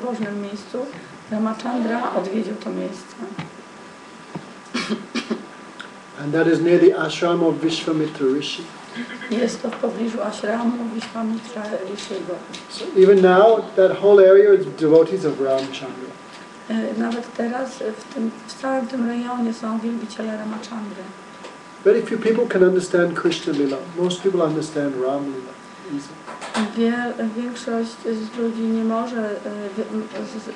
pobożnym miejscu, Ramachandra odwiedził to miejsce. And that is near the ashram of Vishwamitra Rishi. Jest to w pobliżu ashramu Vishwamitra Rishiego. So even now, that whole area is devotees of Ramchandra. Nawet teraz w całym tym rejonie są wielbiciele Ramachandry. Very few people can understand Krishna Lila. Most people understand Ram Lila easily. Większość z ludzi nie może,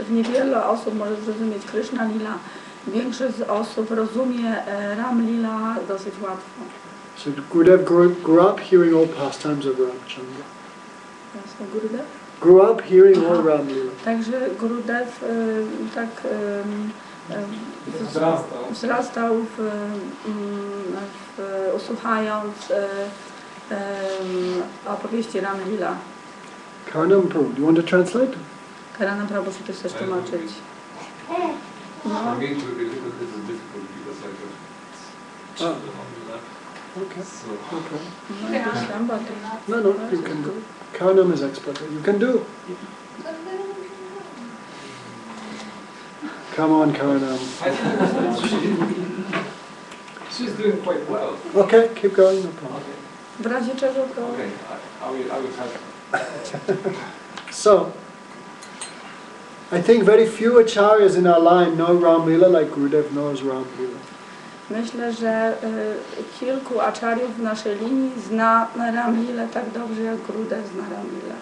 niewiele osób może zrozumieć Krishna Lila. Większość z osób rozumie Ram Lila dosyć łatwo. So Gurudev grew up hearing all pastimes of Ramchandra. Gurudev? Grew up hearing all Ram Lila. Także Gurudev wzrastał usłuchając opowieści Ram Lila. Karanam Prabhu, do you want to translate? Karanam Prabhu, czy ty chcesz tłumaczyć? No. Okay. Okay. No, you can do. Karanam is expert. You can do. Come on, Karanam. She's doing quite well. Okay, keep going, no problem. W razie czego to... Okay, I will try. So, I think very few acharyas in our line know Ram Lila like Gurudev knows Ram Lila. Myślę, że kilku acharyów w naszej linii zna Ram Lilę tak dobrze, jak Gurudev zna Ram Lilę.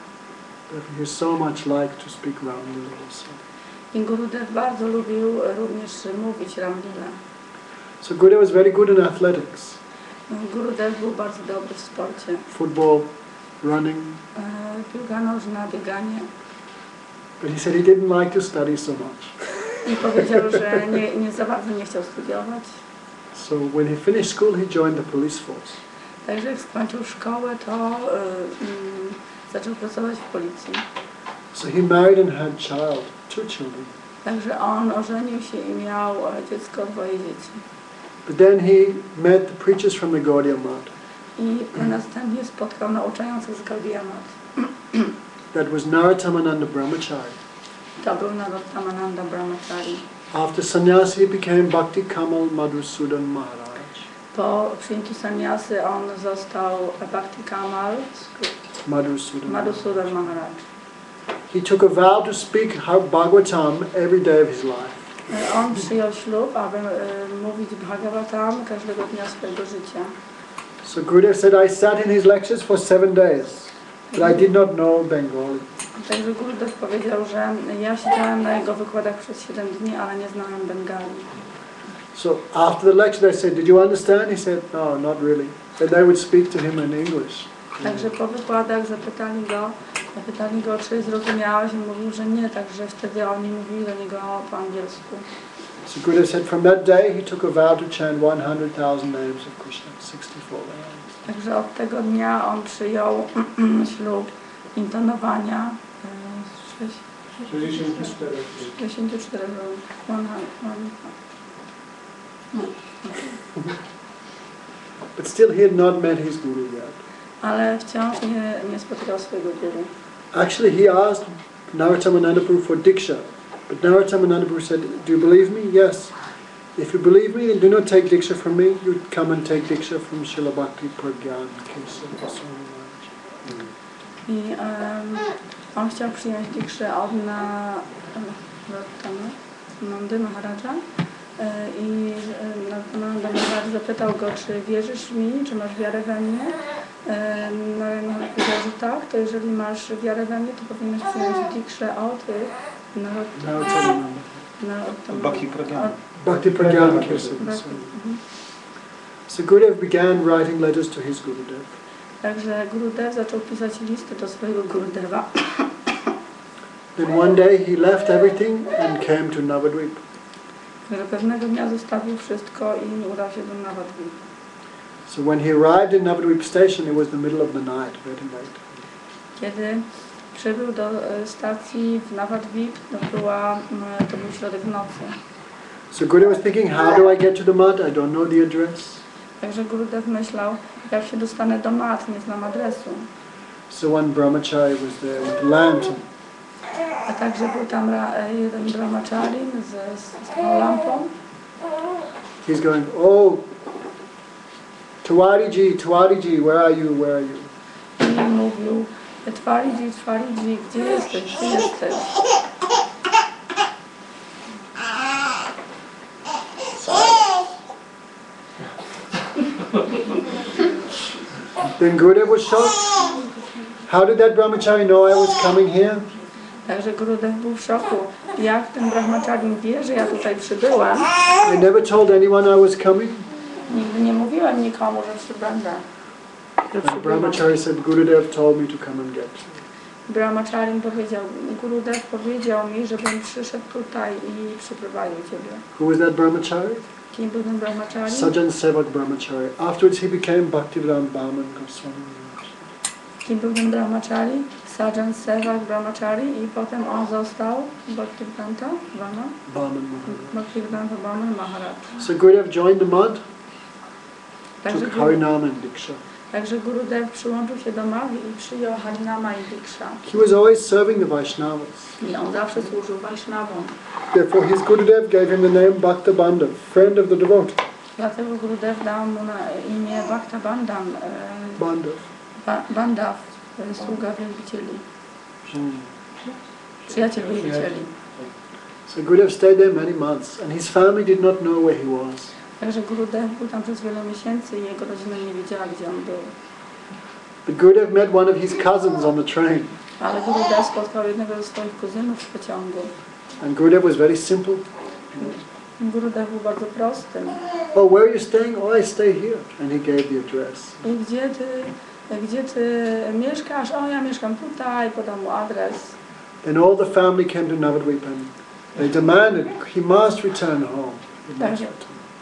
He so much like to speak Ram Lila also. I Gurudev bardzo lubił również mówić Ram Lilę. So Gurudev was very good in athletics. Gurudev był bardzo dobry w sporcie. Football, running. Piłka nożna, bieganie. But he said he didn't like to study so much. I powiedział, że nie za bardzo nie chciał studiować. So when he finished school, he joined the police force. Także jak skończył szkołę, to zaczął pracować w policji. So he married and had two children. Także on ożenił się i miał dziecko, 2 dzieci. But then he met the preachers from the Gaudiya Math. I następnie spotkał nauczających z Gaudiya Math. That was Narayana Brahmachari. To był Narayana Brahmachari. After sannyas, he became Bhakti Kamal Madhusudan Maharaj. Po przyjęciu sannyasy on został Bhakti Kamal Madhusudan Maharaj. He took a vow to speak Bhagavatam every day of his life. On przyjął ślub, aby mówić Bhagavatam każdego dnia swojego życia. So Gurudev said, I sat in his lectures for 7 days, but I did not know Bengali. Także Gurudev powiedział, że ja siedziałem na jego wykładach przez 7 dni, ale nie znałem Bengali. So after the lecture they said, did you understand? He said, no, not really. Then they would speak to him in English. Także po wykładach zapytali go, czy zrozumiałeś? On mówił, że nie, także wtedy oni mówili do niego po angielsku. So Gurudev said, from that day he took a vow to chant 100,000 names of Krishna, 64 rounds. Także od tego dnia on przyjął ślub intonowania 64 But still he had not met his guru yet. Ale wciąż nie spotykał swojego guru. Actually he asked Narayana Prabhu for diksha. But Narayana Prabhu said, do you believe me? Yes. If you believe me, then do not take diksha from me. You come and take diksha from Srila Bhakti Pragyan Kesava Goswami Maharaj. I on chciał przyjąć dikszę od Nandy Maharaja. I Nanda Maharaj zapytał go, czy wierzysz mi, czy masz wiarę we mnie? Narayana powiedział, że tak, to jeżeli masz wiarę we mnie, to powinieneś przyjąć dikszę od Bhakti Pragyan Kesava. So Gurudev began writing letters to his Gurudev. Także Gurudev zaczął pisać listy do swojego Gurudeva. Then one day he left everything and came to Navadvip. Że pewnego dnia zostawił wszystko i udał się do Navadvip. So when he arrived in Navadvip station, it was the middle of the night, very late. Kiedy przybył do stacji w Navadvip, to był środek nocy. So Gurudev was thinking, how do I get to the mud? I don't know the address. Także Gurudev myślał, jak się dostanę do mat, nie znam adresu. So one brahmachari was there with a lantern. A także był tam jeden brahmacharin z tą lampą. He's going, oh, Tawariji, where are you, where are you? I mówił, Twariji, gdzie jesteś, gdzie jesteś? Then Gurudev was shocked. How did that brahmachari know I was coming here? Także Gurudev był w szoku. Jak ten brahmacharin wie, że ja tutaj przybyłam? I never told anyone I was coming. Nigdy nie mówiłem nikomu, że przybędę. The brahmachari said, Gurudev told me to come and get you. Brahmacharin powiedział, Gurudev powiedział mi, żebym przyszedł tutaj i przyprowadził ciebie. Who was that brahmachari? Kim był ten brahmachari? Sajan Sevak brahmachari. Afterwards he became Bhaktivedanta Goswami. Kim był ten brahmachari? Sajan Sevak brahmachari i potem on został Bhaktivedanta Maharaj. So Gurudev joined the mud, Także, took Harinama and Diksha. także Gurudev przyłączył się do Mahi i przyjął Harinama i Diksha. He was always serving the Vaishnavas. I on zawsze służył Vaishnavom. Therefore his Gurudev gave him the name Bhaktabandha, friend of the devotee. Dlatego Gurudev dał mu na imię Bhaktabandham, Bandav, sługa wielbicieli, przyjaciel wielbicieli. So Gurudev stayed there many months and his family did not know where he was. Także Gurudev był tam przez wiele miesięcy i jego rodzina nie wiedziała, gdzie on był. But Gurudev met one of his cousins on the train. Ale Gurudev spotkał jednego ze swoich kuzynów w pociągu. And Gurudev was very simple. Gurudev był bardzo prostym. Oh, where are you staying? Oh, I stay here. And he gave the address. I gdzie ty mieszkasz? O, ja mieszkam tutaj, podał mu adres. And all the family came to Navadvip and they demanded he must return home.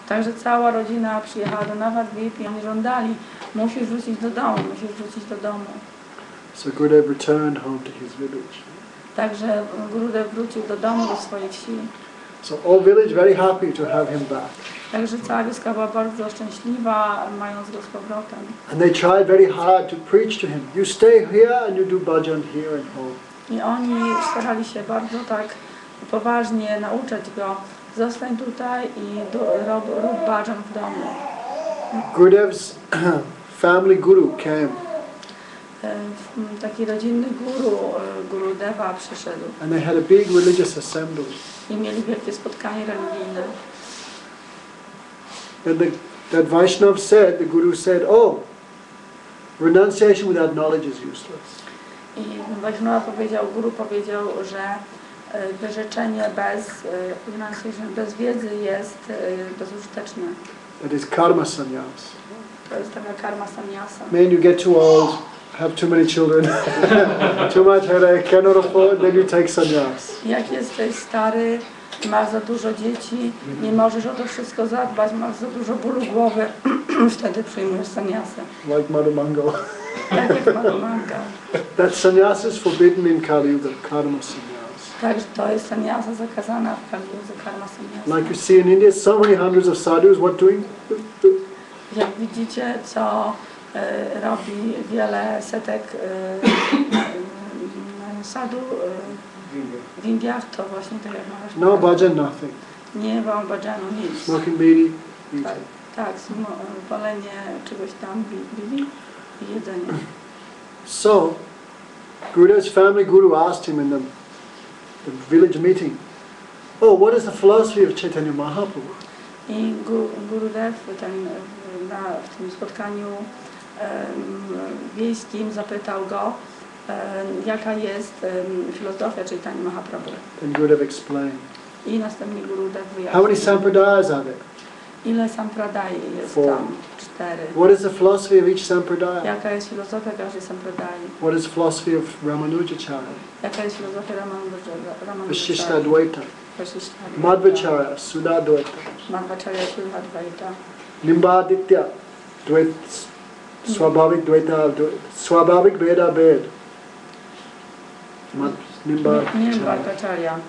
Także cała rodzina przyjechała do Navadvip i oni żądali, musisz wrócić do domu, musisz wrócić do domu. So Gurudev returned home to his village. Także Gurudev wrócił do domu, do swojej wsi. So all village very happy to have him back. Także cała wioska była bardzo szczęśliwa, mając go z powrotem. And they tried very hard to preach to him. You stay here and you do bhajan here at home. I oni starali się bardzo tak poważnie nauczać go, zostań tutaj i rób bhajan w domu. Gurudev's family guru came. Taki rodzinny guru Gurudeva przyszedł. And they had a big religious assembly. I mieli wielkie spotkanie religijne. And that Vaishnav said, the guru said, oh, renunciation without knowledge is useless. I Vaishnava guru powiedział, że wyrzeczenie bez wiedzy jest bezużyteczne. That is karma sannyas. To jest taka karma sannyasa. Man, you get too old, have too many children, too much headache, cannot afford, then you take sannyas. Jak jesteś stary, masz za dużo dzieci, nie możesz o to wszystko zadbać, masz za dużo bólu głowy, wtedy przyjmujesz sannyasę. Like Madhumangal. Tak jak Madhumangal. That sannyas is forbidden in Kali Yuga, karma sannyas. Także to jest sannyasa zakazana w Kali Yudze, karma sannyasa. Like you see in India, so many hundreds of sadhus, what doing? Jak widzicie, co robi wiele setek sadhu w Indiach, to właśnie tak jak Maharaja. No bhajan, nothing. Nie ma bhajanu, nic. Smoking bidi, Tak, palenie czegoś tam, bidi i jedzenie. So, Gurudev's family guru asked him in the village meeting, oh, what is the philosophy of Chaitanya Mahaprabhu? I Gurudev w tym spotkaniu wiejskim zapytał go, jaka jest filozofia Chaitanya Mahaprabhu. Then Gurudev explained. I następnie Gurudev How wyjaśnił. many sampradayas are there? Ile sampradai jest 4. tam? 4. What is the philosophy of each sampradaya? Jaka jest filozofia każdej sampradai? What is the philosophy of Ramanujacharya? Jaka jest filozofia Ramanujacharya? Vasishtadvaita, Madhvacharya, Sudadvaita, Madhvacharya, Sudadvaita, Nimbaditya, Swabhavik Dvaita Bhed. Nimbadvacharya.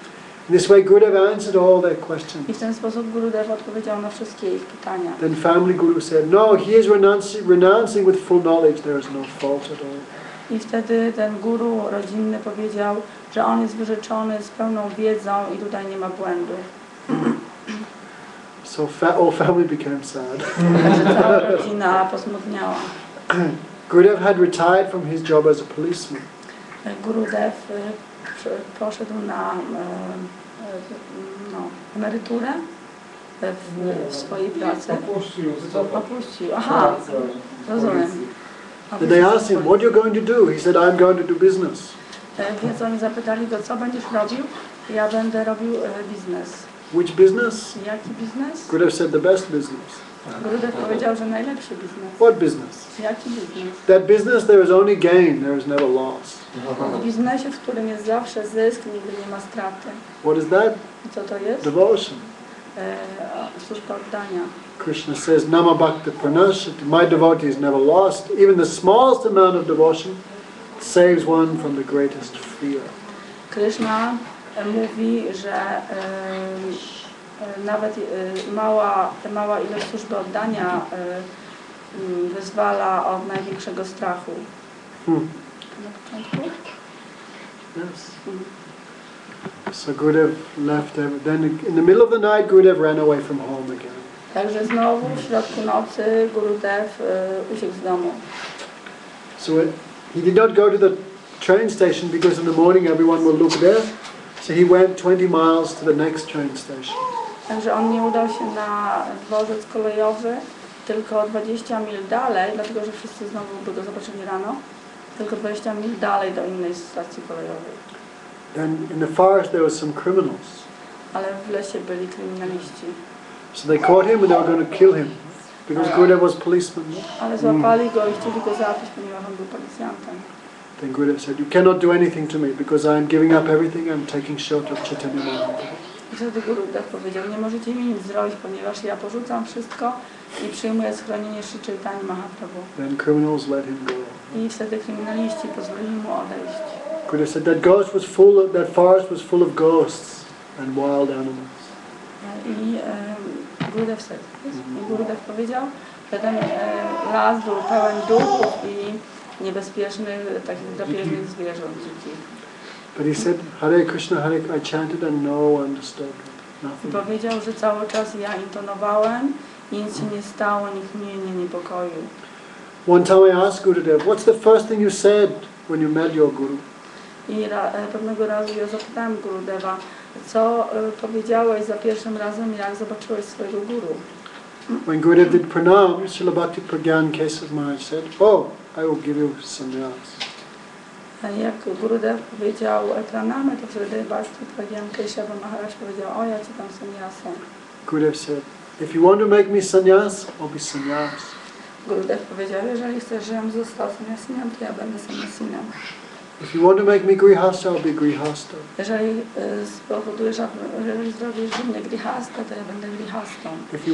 In this way, Gurudev answered all their questions. I w ten sposób Gurudev odpowiedział na wszystkie ich pytania. Then family guru said, no, he is renouncing with full knowledge. There is no fault at all. I wtedy ten guru rodzinny powiedział, że on jest wyrzeczony z pełną wiedzą i tutaj nie ma błędu. So all family became sad. Także cała rodzina posmutniała. Gurudev had retired from his job as a policeman. Gurudev poszedł na emeryturę w swojej pracy. Opuścił. Aha, rozumiem. And they asked him, what are you going to do? He said, I'm going to do business. Więc oni zapytali go, co będziesz robił? Ja będę robił biznes. Which business? Jaki biznes? Gurudev said, the best business. Gurudev powiedział, że najlepszy biznes. What business? Jaki biznes? That business there is only gain, there is never loss. W biznesie, w którym jest zawsze zysk, nigdy nie ma straty. What is that? I co to jest? Devotion. Służba oddania. Krishna says, Nama Bhakti Pranashati, my devotee is never lost. Even the smallest amount of devotion saves one from the greatest fear. Krishna mówi, że nawet mała ilość służby oddania wyzwala od największego strachu. Na początku? Yes. So Gurudev left. Then in the middle of the night, Gurudev ran away from home again. Także znowu w środku nocy Gurudev uciekł z domu. So he did not go to the train station because in the morning everyone will look there. So he went 20 miles to the next train station. Także on nie udał się na dworzec kolejowy, tylko 20 mil dalej, dlatego że wszyscy znowu by go zobaczyli rano, tylko 20 mil dalej do innej stacji kolejowej. And in the forest there were some criminals. Ale w lesie byli kryminaliści. So they caught him and they were going to kill him because Gurudev was policeman. Ale złapali go i chcieli go zabić, ponieważ on był policjantem. Then Gurudev said, you cannot do anything to me because I am giving up everything, I'm taking shelter of Chaitanya Mahaprabhu. I wtedy Gurudev powiedział, nie możecie mi nic zrobić, ponieważ ja porzucam wszystko i przyjmuję schronienie Sri Chaitanya Mahaprabhu. Then criminals let him go. I wtedy kryminaliści pozwolili mu odejść. Gurudev said that forest was full of ghosts and wild animals. I Gurudev powiedział, że ten las był pełen duchów i niebezpiecznych, takich drapieżnych zwierząt dzikich. But he said, Hare Krishna, I chanted and no one understood. I powiedział, że cały czas ja intonowałem i nic się nie stało, nikt mnie nie niepokoił. One time I asked Gurudev, what's the first thing you said when you met your guru? I pewnego razu ja zapytałem Gurudeva, co powiedziałeś za pierwszym razem, jak zobaczyłeś swojego guru. When Gurudev did pranam, Srila Bhakti Pragyan Keshav Maharaj said, oh, I will give you sannyas. Jak Gurudev powiedział pranamy, to wtedy Bhakti Pragyan Keshav Maharaj powiedział, o ja ci tam sannyasę. Gurudev said, if you want to make me sannyas, I'll be sannyas. Gurudev powiedział, jeżeli chcesz, żebym został sannyasinem, to ja będę sannyasinem. If you want to make me grihasta, I'll be grihasta. Jeżeli spowodujesz, jeżeli zrobisz mnie grihasta, to ja będę grihastą. If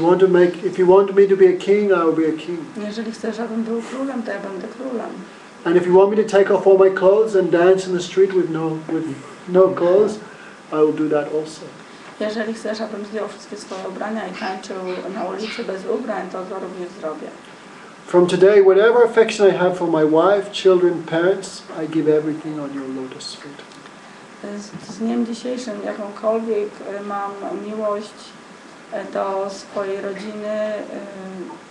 you want me to be a king, I will be a king. Jeżeli chcesz, żebym był królem, to ja będę królem. And if you want me to take off all my clothes and dance in the street with no clothes, I will do that also. Jeżeli chcesz, abym zdjął wszystkie swoje ubrania i tańczył na ulicy bez ubrań, to również zrobię. From today, whatever affection I have for my wife, children, parents, I give everything on your lotus feet. Z dniem dzisiejszym, jakąkolwiek mam miłość do swojej rodziny,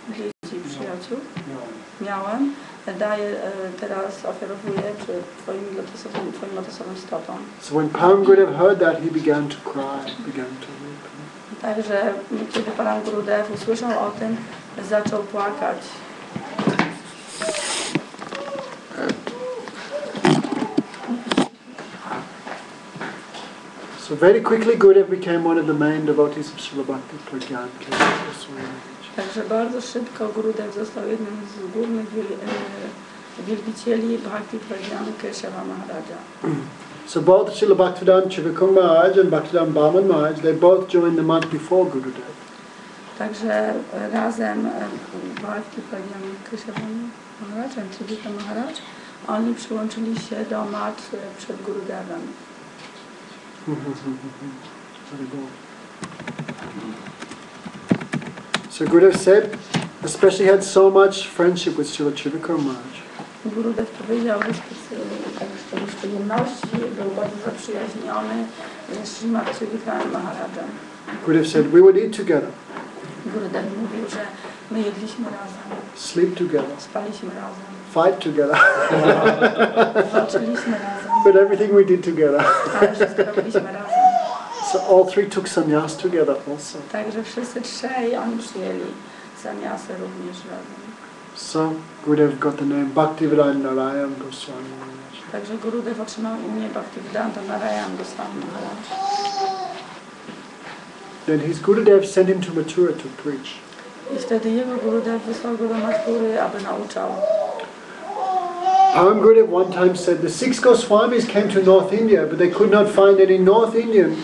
dzieci, przyjaciół, miałem, daję, teraz ofiarowuję przed Twoim lotosowym stopom. So when Param Gurudev heard that, he began to cry, began to weep. Także kiedy Param Gurudev usłyszał o tym, zaczął płakać. So very quickly Gurudev became one of the main devotees of Srila Bhakti Pragyan Keshav. Także bardzo szybko Gurudev został jednym z głównych wielbicieli Bhakti Pragyan Keshava Maharaja. So both Srila Bhaktivedanta Chivikam Maharaj and Bhaktivedanta Bhaman Maharaj, they both joined the month before Gurudev. Także razem Bhakti Pragyan Keshava Maharaj i Chivikam Maharaj, oni przyłączyli się do mat przed Gurudevem. So Gurudev said, especially had so much friendship with Srila Chivikam Maharaj. Gurudev powiedział, że przyjemności, był bardzo zaprzyjaźniony z Śrimati Maharaja. Gurudev said we would eat together, Gurudev mówił, że my jedliśmy razem, sleep together, spaliśmy razem, fight together, walczyliśmy razem, but everything we did together. ale wszystko robiliśmy razem. So all three took sannyas together also. Także wszyscy trzej oni przyjęli sannyasę również razem. So Gurudev got the name Bhaktiwedanta Narayana Goswami. Także Gurudev otrzymał imię Bhaktiwedanta Narayana Goswami Maharaj. Then his Gurudev sent him to Mathura to preach. I wtedy jego Gurudev wysłał go do Mathury, aby nauczał. Param Gurudev one time said the 6 Goswamis came to North India, but they could not find any North Indian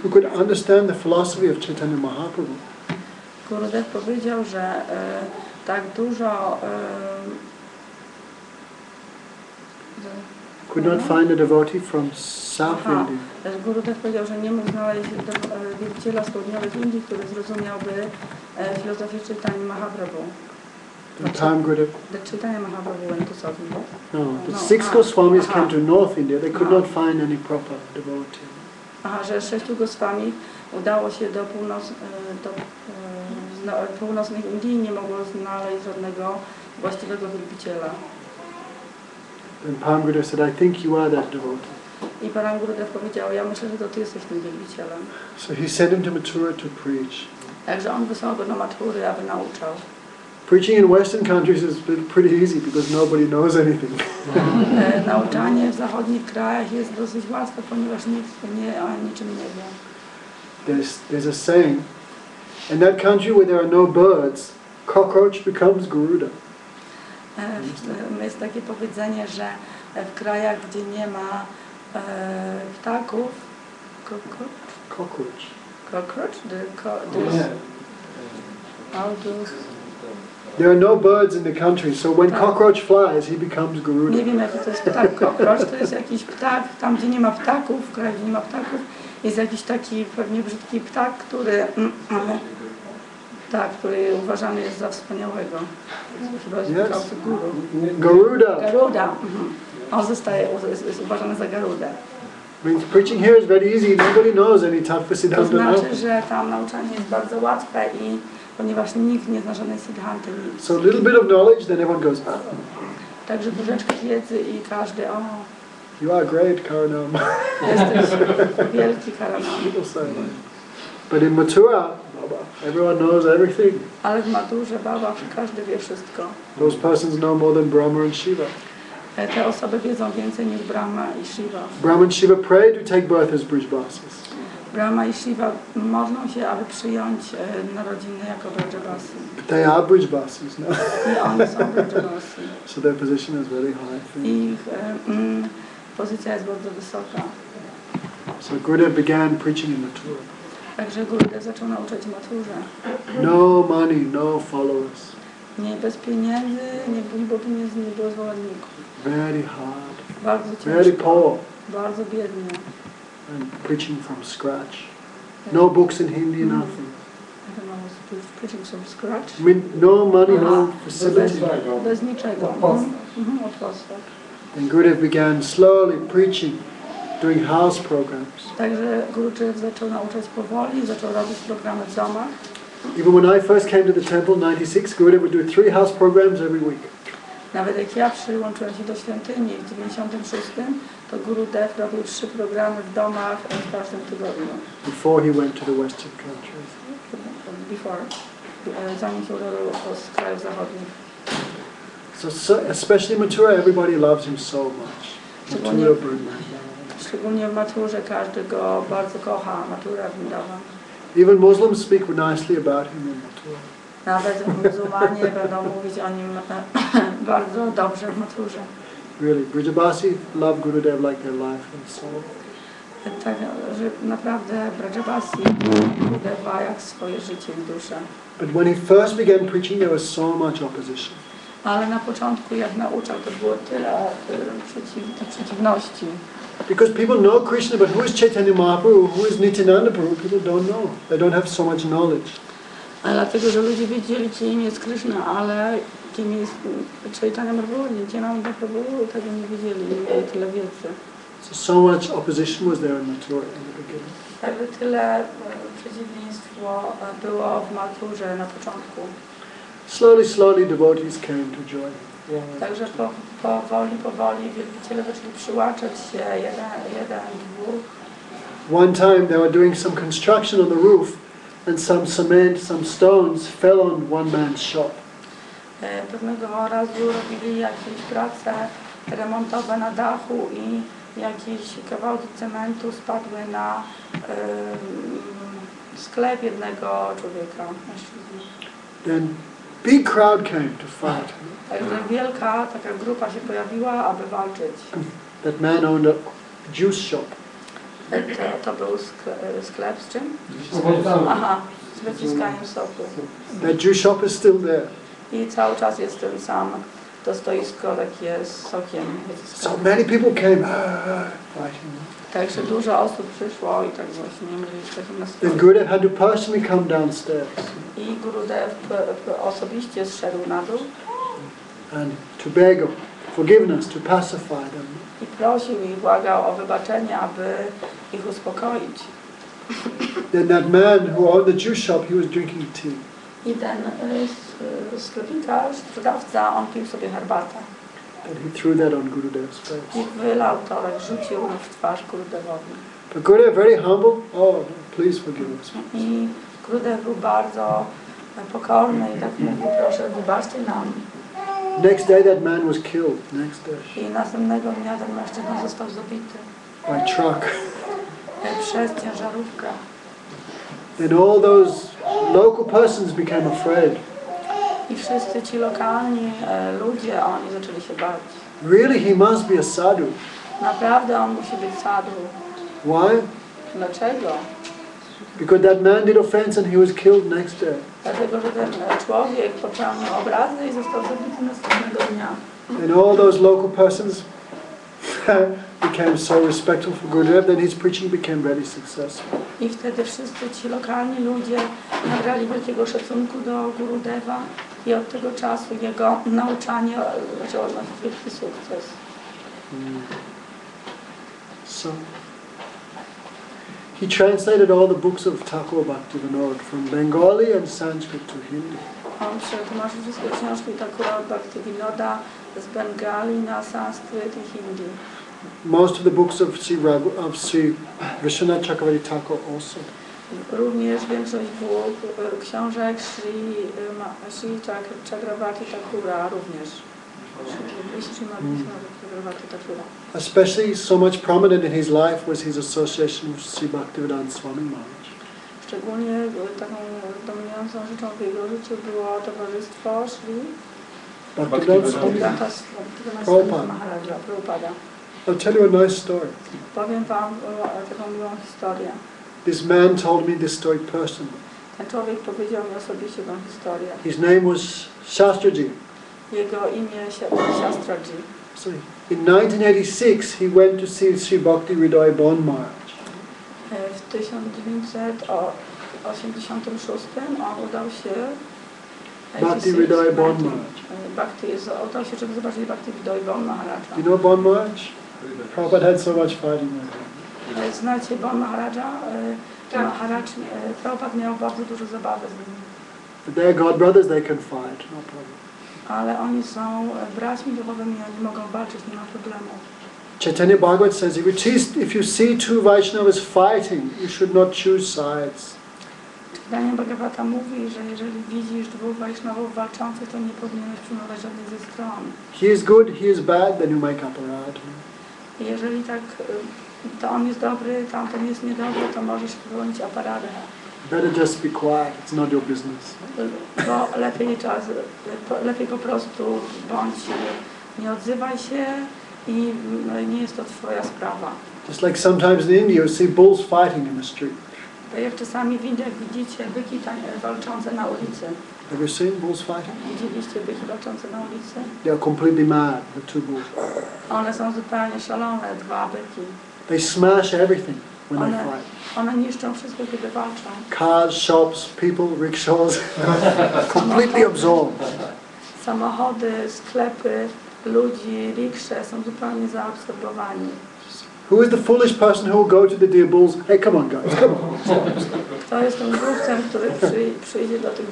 who could understand the philosophy of Chaitanya Mahaprabhu. Gurudev powiedział, że tak dużo Could not find a devotee from South India. Gurudev powiedział, że nie mógł znaleźć wielbiciela z południowej Indii, który zrozumiałby filozofię Chaitanya Mahaprabhu. Param Gurudev. The Chaitanya Mahaprabhu went to South India. No, the 6 Goswamis came to North India. They could not find any proper devotee. Aha, że 6 Goswami udało się do północnych Indii i nie mogło znaleźć żadnego właściwego wielbiciela. And Param Gurudev said, I think you are that devotee. I Param Gurudev powiedział, ja myślę, że to ty jesteś tym wielbicielem. So he sent him to Mathura to preach. Także on wysłał go do Mathury, aby nauczał. Preaching in Western countries is pretty easy because nobody knows anything. Nauczanie w zachodnich krajach jest dosyć łatwe, ponieważ nikt o niczym nie wie. There's a saying, in that country where there are no birds, cockroach becomes Gurudev. Jest takie powiedzenie, że w krajach, gdzie nie ma ptaków, Cockroach. There are no birds in the country, so when cockroach flies, he becomes Nie Gurudev. wiem, jaki to jest ptak. Cockroach to jest jakiś ptak, tam gdzie nie ma ptaków, w kraju, gdzie nie ma ptaków, jest jakiś taki pewnie brzydki ptak, który uważany jest za wspaniałego. Yes. Guru. Garuda. Garuda. On jest uważany za Garudę. Means preaching here is very easy. Nobody knows any To Tattva-Siddhanta now. znaczy, że tam nauczanie jest bardzo łatwe i ponieważ nikt nie zna żadnej siddhanty, nic. So a little bit of knowledge, then everyone goes, ah, Także troszeczkę wiedzy i każdy, you are great, Karanam. jesteś wielki Karanam. People say that. But in Mathura, everyone knows everything. Ale w Maturze, Baba, każdy wie wszystko. Those persons know more than Brahma and Shiva. Te osoby wiedzą więcej niż Brahma i Shiva. Brahma and Shiva pray to take birth as Brijbasis. Brahma i Shiva modlą się, aby przyjąć narodziny jako Brajabasi. But they are Brijbasis now. I oni są Brajabasi. So their position is very high. Ich pozycja jest bardzo wysoka. So Gurudev began preaching in Mathura. Także Gurudev zaczął nauczać w Maturze. No money, no followers. Nie bez pieniędzy, nie było pieniędzy, nie było zwolenników. Very hard. Bardzo Very ciężko. poor. Bardzo biednie. And preaching from scratch. No books in Hindi, nothing. I don't know, preaching from scratch. I mean, no money, no facility. Bez niczego. Od podstaw. And Gurudev began slowly preaching, doing house programs. Także Gurudev zaczął nauczać powoli, zaczął robić programy w domach. Even when I first came to the temple in 96, Gurudev would do 3 house programs every week. Nawet jak ja przyłączyłem się do świątyni w 96, to Gurudev robił 3 programy w domach w każdym tygodniu. Before he went to the western countries. Zanim się udał z krajów zachodnich. So especially Mathura, everybody loves him so much. Mathura Brahman. Szczególnie w Maturze każdy go bardzo kocha, Matura Vrindavan. Even Muslims speak nicely about him in Mathura. Nawet muzułmanie będą mówić o nim bardzo dobrze w Maturze. Really, Brijabasi love Gurudev like their life and soul. Tak, że naprawdę Brajabasi Gurudeva jak swoje życie i duszę. But when he first began preaching, there was so much opposition. Ale na początku jak nauczał, to było tyle przeciwności. Because people know Krishna, but who is Chaitanya Mahaprabhu, who is Nityananda Prabhu, people don't know. They don't have so much knowledge. Ale dlatego, że ludzie wiedzieli, kim jest Krishna, ale kim jest Chaitanya Mahaprabhu, Nityananda Prabhu, tego nie wiedzieli, nie mieli tyle wiedzy. So much opposition was there in Mathura in the beginning. Także tyle przeciwieństwo było w Mathurze na początku. Slowly devotees came to join. Także powoli wielbiciele zaczęli przyłączać się jeden, dwóch. One time they were doing some construction on the roof and some cement, some stones fell on one man's shop. Pewnego razu robili jakieś prace remontowe na dachu i jakieś kawałki cementu spadły na sklep jednego człowieka, mężczyzny. Then big crowd came to fight. Także wielka taka grupa się pojawiła, aby walczyć. That man owned a juice shop. To był sklep z czym? Aha, z wyciskaniem soku. That juice shop is still there. I cały czas jest ten sam, to stoisko takie z sokiem. So many people came fighting. Także dużo osób przyszło i tak właśnie mówili w takim Then nastroju. Gurudev had to personally come downstairs I Gurudev osobiście zszedł na dół and to beg of forgiveness, to pacify them. i prosił i błagał o wybaczenie, aby ich uspokoić. Then that man who owned the juice shop, he was drinking tea. I ten sklepikarz, sprzedawca, on pił sobie herbatę. And he threw that on Gurudev's face. I wylał to, rzucił w twarz Gurudevowi. But Gurudev, very humble, oh, please forgive us. I Gurudev był bardzo pokorny i tak mówił, proszę wybaczcie nam. Next day that man was killed, next day, I następnego dnia ten mężczyzna został zabity by truck. przez ciężarówkę. And all those local persons became afraid. I wszyscy ci lokalni ludzie, oni zaczęli się bać. Really, he must be a sadhu. Naprawdę on musi być sadhu. Why? Dlaczego? Because that man did offense and he was killed next day. Dlatego, że ten człowiek popełnił obrazy i został zabity następnego dnia. And all those local persons became so respectful for Gurudev, then his preaching became very successful. I wtedy wszyscy ci lokalni ludzie nabrali wielkiego szacunku do Gurudeva i od tego czasu jego nauczanie zaczęło odnosić wielki sukces. So he translated all the books of Thakur Bhaktivedanta from Bengali and Sanskrit to Hindi. On przetłumaczył wszystkie książki Thakura Bhaktivedanta z Bengali na sanskryt i hindi. Most of the books of Sri Vishwanath Chakravarti Thakur also. Również większość książek Sri Chakravarti Thakura również. Especially so much prominent in his life was his association with Sri Bhaktiwedanta Maharaj. Szczególnie taką dominującą rzeczą w jego życiu było towarzystwo Sri Bhaktivedanta Maharaja, Prabhupada. I'll tell you a nice story. Powiem wam taką miłą historię. This man told me this story personally. Ten człowiek powiedział mi osobiście tę historię. His name was Shastraji. Jego imię Shastraji. So in 1986 he went to see Sri Bhaktivedanta Maharaj. W 1986 on udał się Bhaktivedanta Maharaj. udał się, żeby zobaczyć Bhaktivedanta Maharaja. You know Bon Maharaj? Prabhupada had so much fighting with him. Znacie Bon Maharaja? Prabhupada miał bardzo dużo zabawy z nim. But they're God brothers, they can fight, no problem. Ale oni są braćmi duchowymi, oni mogą walczyć, nie ma problemu. Chaitanya Bhagavat says, if you see two Vaishnavas fighting, you should not choose sides. Chaitanya Bhagavata mówi, że jeżeli widzisz dwóch Vaishnavów walczących, to nie powinieneś przyjmować żadnej ze stron. He is good, he is bad, then you make up a right. Jeżeli tak, to on jest dobry, tamten jest niedobry, to możesz wyłonić aparadę. Better just be quiet, it's not your business. Bo lepiej po prostu bądź, nie odzywaj się i nie jest to twoja sprawa. Just like sometimes in India you see bulls fighting in the street. Tak jak czasami w Indiach widzicie byki walczące na ulicy. Have you seen bulls fighting? Widzieliście byki walczące na ulicy? They are completely mad, the two bulls. One są zupełnie szalone, dwa byki. They smash everything when they fight. One niszczą wszystko, kiedy walczą. Cars, shops, people, rickshaws, completely absorbed. Samochody, sklepy, ludzi, riksze są zupełnie zaabsorbowani. Who is the foolish person who will go to the dear bulls? Hey, come on guys, come on. Kto jest tym głupcem, który przyjdzie do tych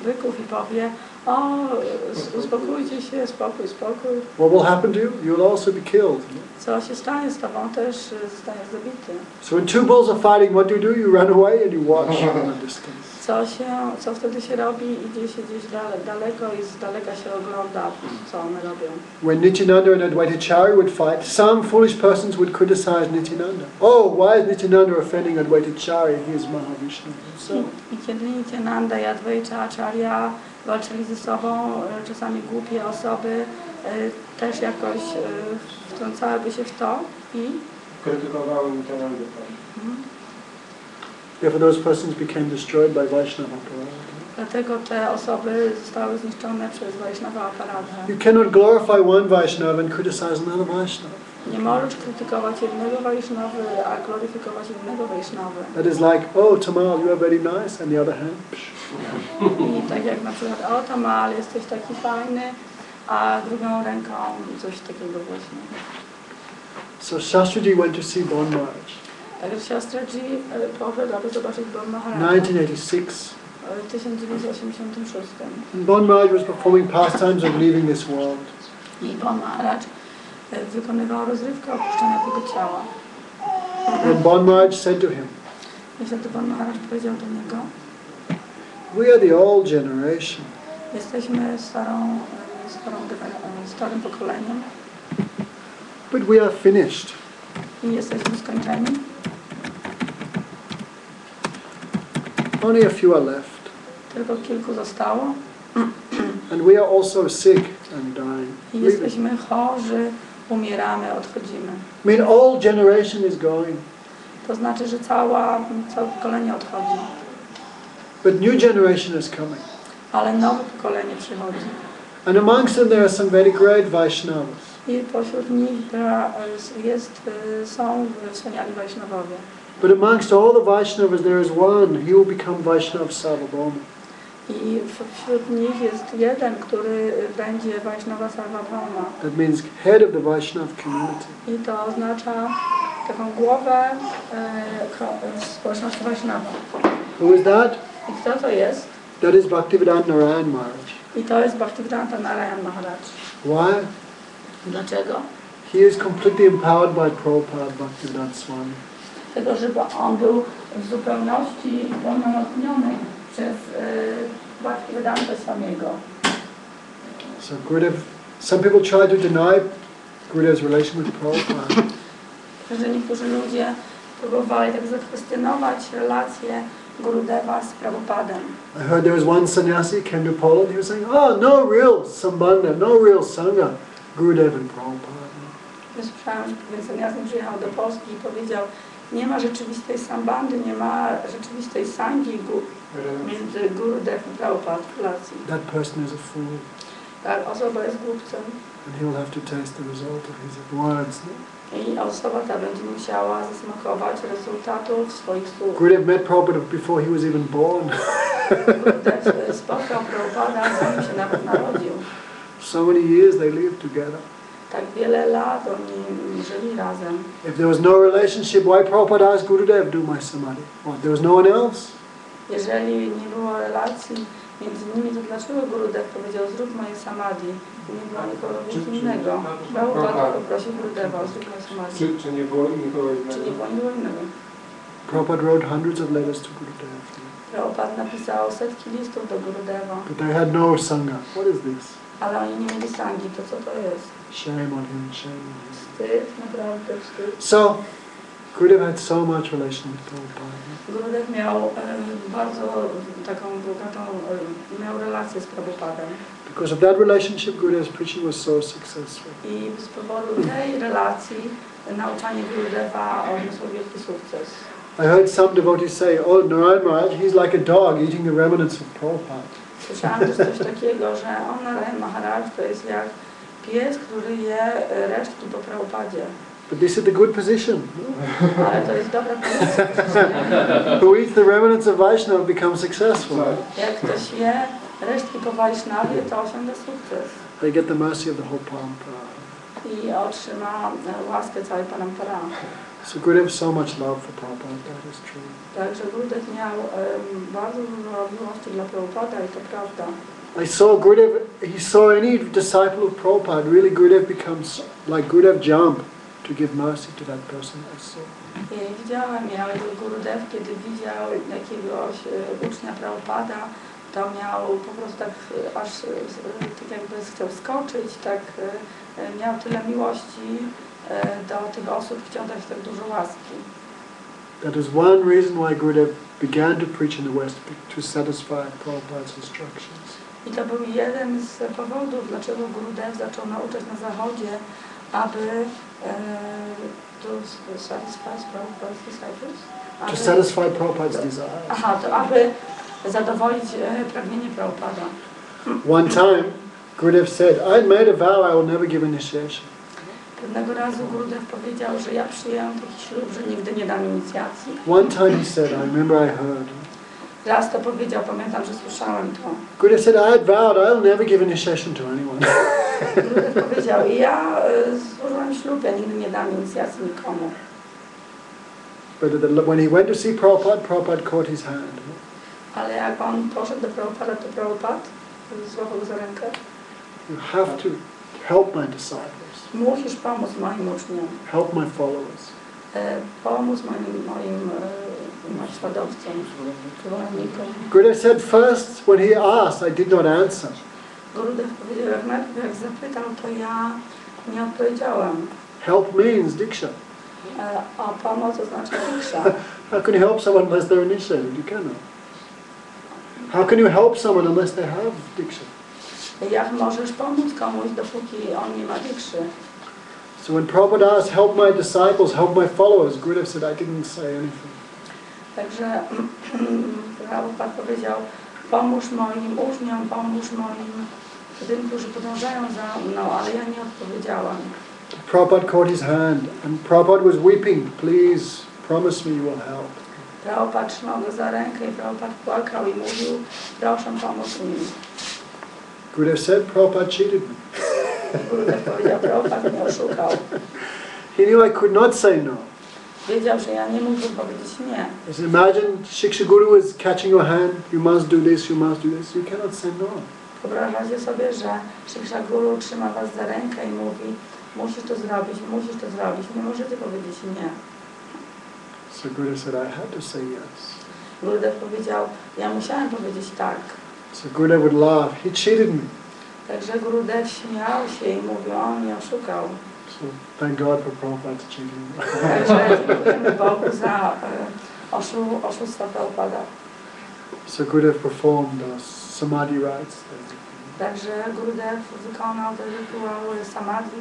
byków i powie: o, uspokójcie się, spokój, spokój. What will happen to you? You will also be killed. Co się stanie z tobą? Też zostaniesz zabity. So when two bulls are fighting, what do? You run away and you watch from a distance. Co wtedy się robi? Idzie się gdzieś daleko i z daleka się ogląda, co one robią. When Nityananda and Advaitacharya would fight, some foolish persons would criticize Nityananda. Oh, why is Nityananda offending Advaitacharya? He is Mahavishnu. So. I kiedy Nityananda i Advaitacharya walczyli ze sobą, czasami głupie osoby też jakoś wtrącałyby się w to i krytykowały Nityanandę. Therefore those persons became destroyed by Vaishnava aparadha. Dlatego te osoby zostały zniszczone przez Vaishnava aparadha. You cannot glorify one Vaishnava and criticize another Vaishnava. Nie możesz krytykować jednego Vaishnavy, a gloryfikować innego Vaishnavy. That is like, oh Tamal, you are very nice, and the other hand. I tak jak na przykład, o Tamal, jesteś taki fajny, a drugą ręką coś takiego właśnie. So Shastriji went to see Bon Maharaj. Także Shastriji poszedł, aby zobaczyć Bon Maharaja. 1986. W 1986. Bon Maharaj was performing pastimes of leaving this world. I Bon Maharaj wykonywał rozrywkę opuszczenia tego ciała. And Bon Maharaj said to him, I wtedy Bon Maharaj powiedział do niego: we are the old generation. Jesteśmy starym pokoleniem. But we are finished. I jesteśmy skończeni. Only a few are left. Tylko kilku zostało. And we are also sick and dying. I jesteśmy chorzy, umieramy, odchodzimy. I mean, old generation is going. To znaczy, że całe pokolenie odchodzi. But new generation is coming. Ale nowe pokolenie przychodzi. And amongst them there are some very great Vaishnavas. I pośród nich są wspaniali Vaishnawowie. But amongst all the Vaishnavas there is one, he will become Vaishnav Sarvabhauma. I wśród nich jest jeden, który będzie Vaishnava Sarvabhauma. That means head of the Vaishnav community. I to oznacza taką głowę społeczności Vaishnava. Who is that? I kto to jest? That is Bhaktiwedanta Narayana Maharaj. I to jest Bhaktiwedanta Narayana Maharaj. Why? Dlaczego? He is completely empowered by Prabhupada Bhaktiwedanta. Dlatego, żeby on był w zupełności pełnomocniony przez Bhaktivedanta Swamiego. So Gurudev, some people try to deny Gurudev's relation with Prabhupada. Że niektórzy ludzie próbowali tak zakwestionować relacje Gurudeva z Prabhupadem. I heard there was one sannyasi came to Poland. He was saying, "Oh, no real sambandha, no real sangha, Gurudev and Prabhupada." Słyszałem, że pewien sannyasyn przyjechał do Polski i powiedział: nie ma rzeczywistej sambandy, nie ma rzeczywistej sangi między Gurudev i Prabhupada w relacji. That person is a fool. Ta osoba jest głupcem. And he will have to taste the result of his words. I osoba ta będzie musiała zasmakować rezultatów swoich słów. Gurudev met Prabhupada before he was even born. Gurudev spotkał Prabhupada, zanim się nawet narodził. So many years they lived together. Tak wiele lat oni żyli razem. If there was no relationship, why Prabhupada asked Gurudev, do my samadhi? What, there was no one else? Jeżeli nie było relacji między nimi, to dlaczego Gurudev powiedział: zrób moje samadhi? Nie było nikogo innego. Prabhupada poprosił Gurudeva: zrób moje samadhi. Czy nie było nikogo innego? Czy nie było nikogo innego? Prabhupada wrote hundreds of letters to Gurudev. Prabhupada napisał setki listów do Gurudeva. But they had no sangha. What is this? Ale oni nie mieli sangi, to co to jest? Shame on him, shame on him. Wstyd, naprawdę wstyd. So, Gurudev had so much relation with Prabhupada. Gurudev miał bardzo taką bogatą, miał relację z Prabhupadem. Because of that relationship, Gurudev's preaching was so successful. I z powodu tej relacji nauczanie Gurudeva odniosło wielki sukces. I heard some devotees say, oh, Narayana Maharaj, he's like a dog eating the remnants of Prabhupada. Słyszałam też coś takiego, że on, Narayana Maharaj, to jest jak pies, który je resztki po Prabhupadzie. But this is the good position. Ale to jest dobra pozycja. Who eats the remnants of Vaishnava becomes successful. Jak ktoś je resztki po Vaishnavie, to osiąga sukces. They get the mercy of the whole Parampara. i otrzyma łaskę całej parampara. So Gurudev so much love for Prabhupada, that is true. Także Gurudev miał bardzo dużo miłości dla Prabhupada i to prawda. I saw Gurudev, he saw any disciple of Prabhupada, really Gurudev becomes, like Gurudev jump to give mercy to that person I saw. I widziałem, Gurudev, kiedy widział jakiegoś ucznia Prabhupada, to miał po prostu tak aż tak jakby chciał skoczyć, tak miał tyle miłości do tych osób, chciał dać tak dużo łaski. That is one reason why Gurudev began to preach in the West, to satisfy Prabhupada's instructions. I to był jeden z powodów, dlaczego Gurudev zaczął nauczać na Zachodzie, aby to satisfy Prabhupada's desire. Aha, to aby zadowolić pragnienie Prabhupada. One time, Gurudev said, I made a vow I will never give initiation. Pewnego razu Gurudev powiedział, że ja przyjąłem taki ślub, że nigdy nie dam inicjacji. One time he said, I remember I heard. Raz to powiedział, pamiętam, że słyszałem to. Gurudev said, I had vowed I will never give initiation to anyone. Gurudev powiedział, ja złożyłem ślub, ja nigdy nie dam inicjacji nikomu. But when he went to see Prabhupada, Prabhupada caught his hand. Ale jak on poszedł do Prabhupada, to Prabhupada złapał go za rękę. You have to help my disciples. Musisz pomóc moim uczniom. Help my followers. Pomóc moim naśladowcom, zwolennikom. Gurudev said first, when he asked, I did not answer. Gurudev powiedział, jak zapytał, to ja nie odpowiedziałem. Help means diksha. A pomoc oznacza diksha. How can you help someone unless they're initiated? You cannot. How can you help someone unless they have diksha? Jak możesz pomóc komuś, dopóki on nie ma dikszy? So when Prabhupada asked, help my disciples, help my followers, Gurudev said, I didn't say anything. Także Prabhupada powiedział, pomóż moim uczniom, pomóż tym, którzy podążają za mną, ale ja nie odpowiedziałam. Prabhupada caught his hand and Prabhupada was weeping, please promise me you will help. Prabhupada trzymał go za rękę i Prabhupada płakał i mówił, proszę pomóż mi. Gurudev said, Prabhupada cheated me. Gurudev powiedział, Prabhupada mnie oszukał. He knew I could not say no. Wiedział, że ja nie mógłbym powiedzieć nie. Just imagine Shiksha Guru is catching your hand, you must do this, you must do this. You cannot say no. Wyobraźcie sobie, że Shiksha Guru trzyma was za rękę i mówi, musisz to zrobić, musisz to zrobić. Nie możecie powiedzieć nie. So Gurudev said, I had to say yes. Gurudev powiedział, ja musiałem powiedzieć tak. So Gurudev would laugh, he cheated me. Także Gurudev śmiał się i mówił, on mnie oszukał. So thank God for Prabhupada's cheating. Także dziękujemy Bogu za oszustwa Prabhupada. So Gurudev performed samadhi rites. Także Gurudev wykonał te rytuały samadhi,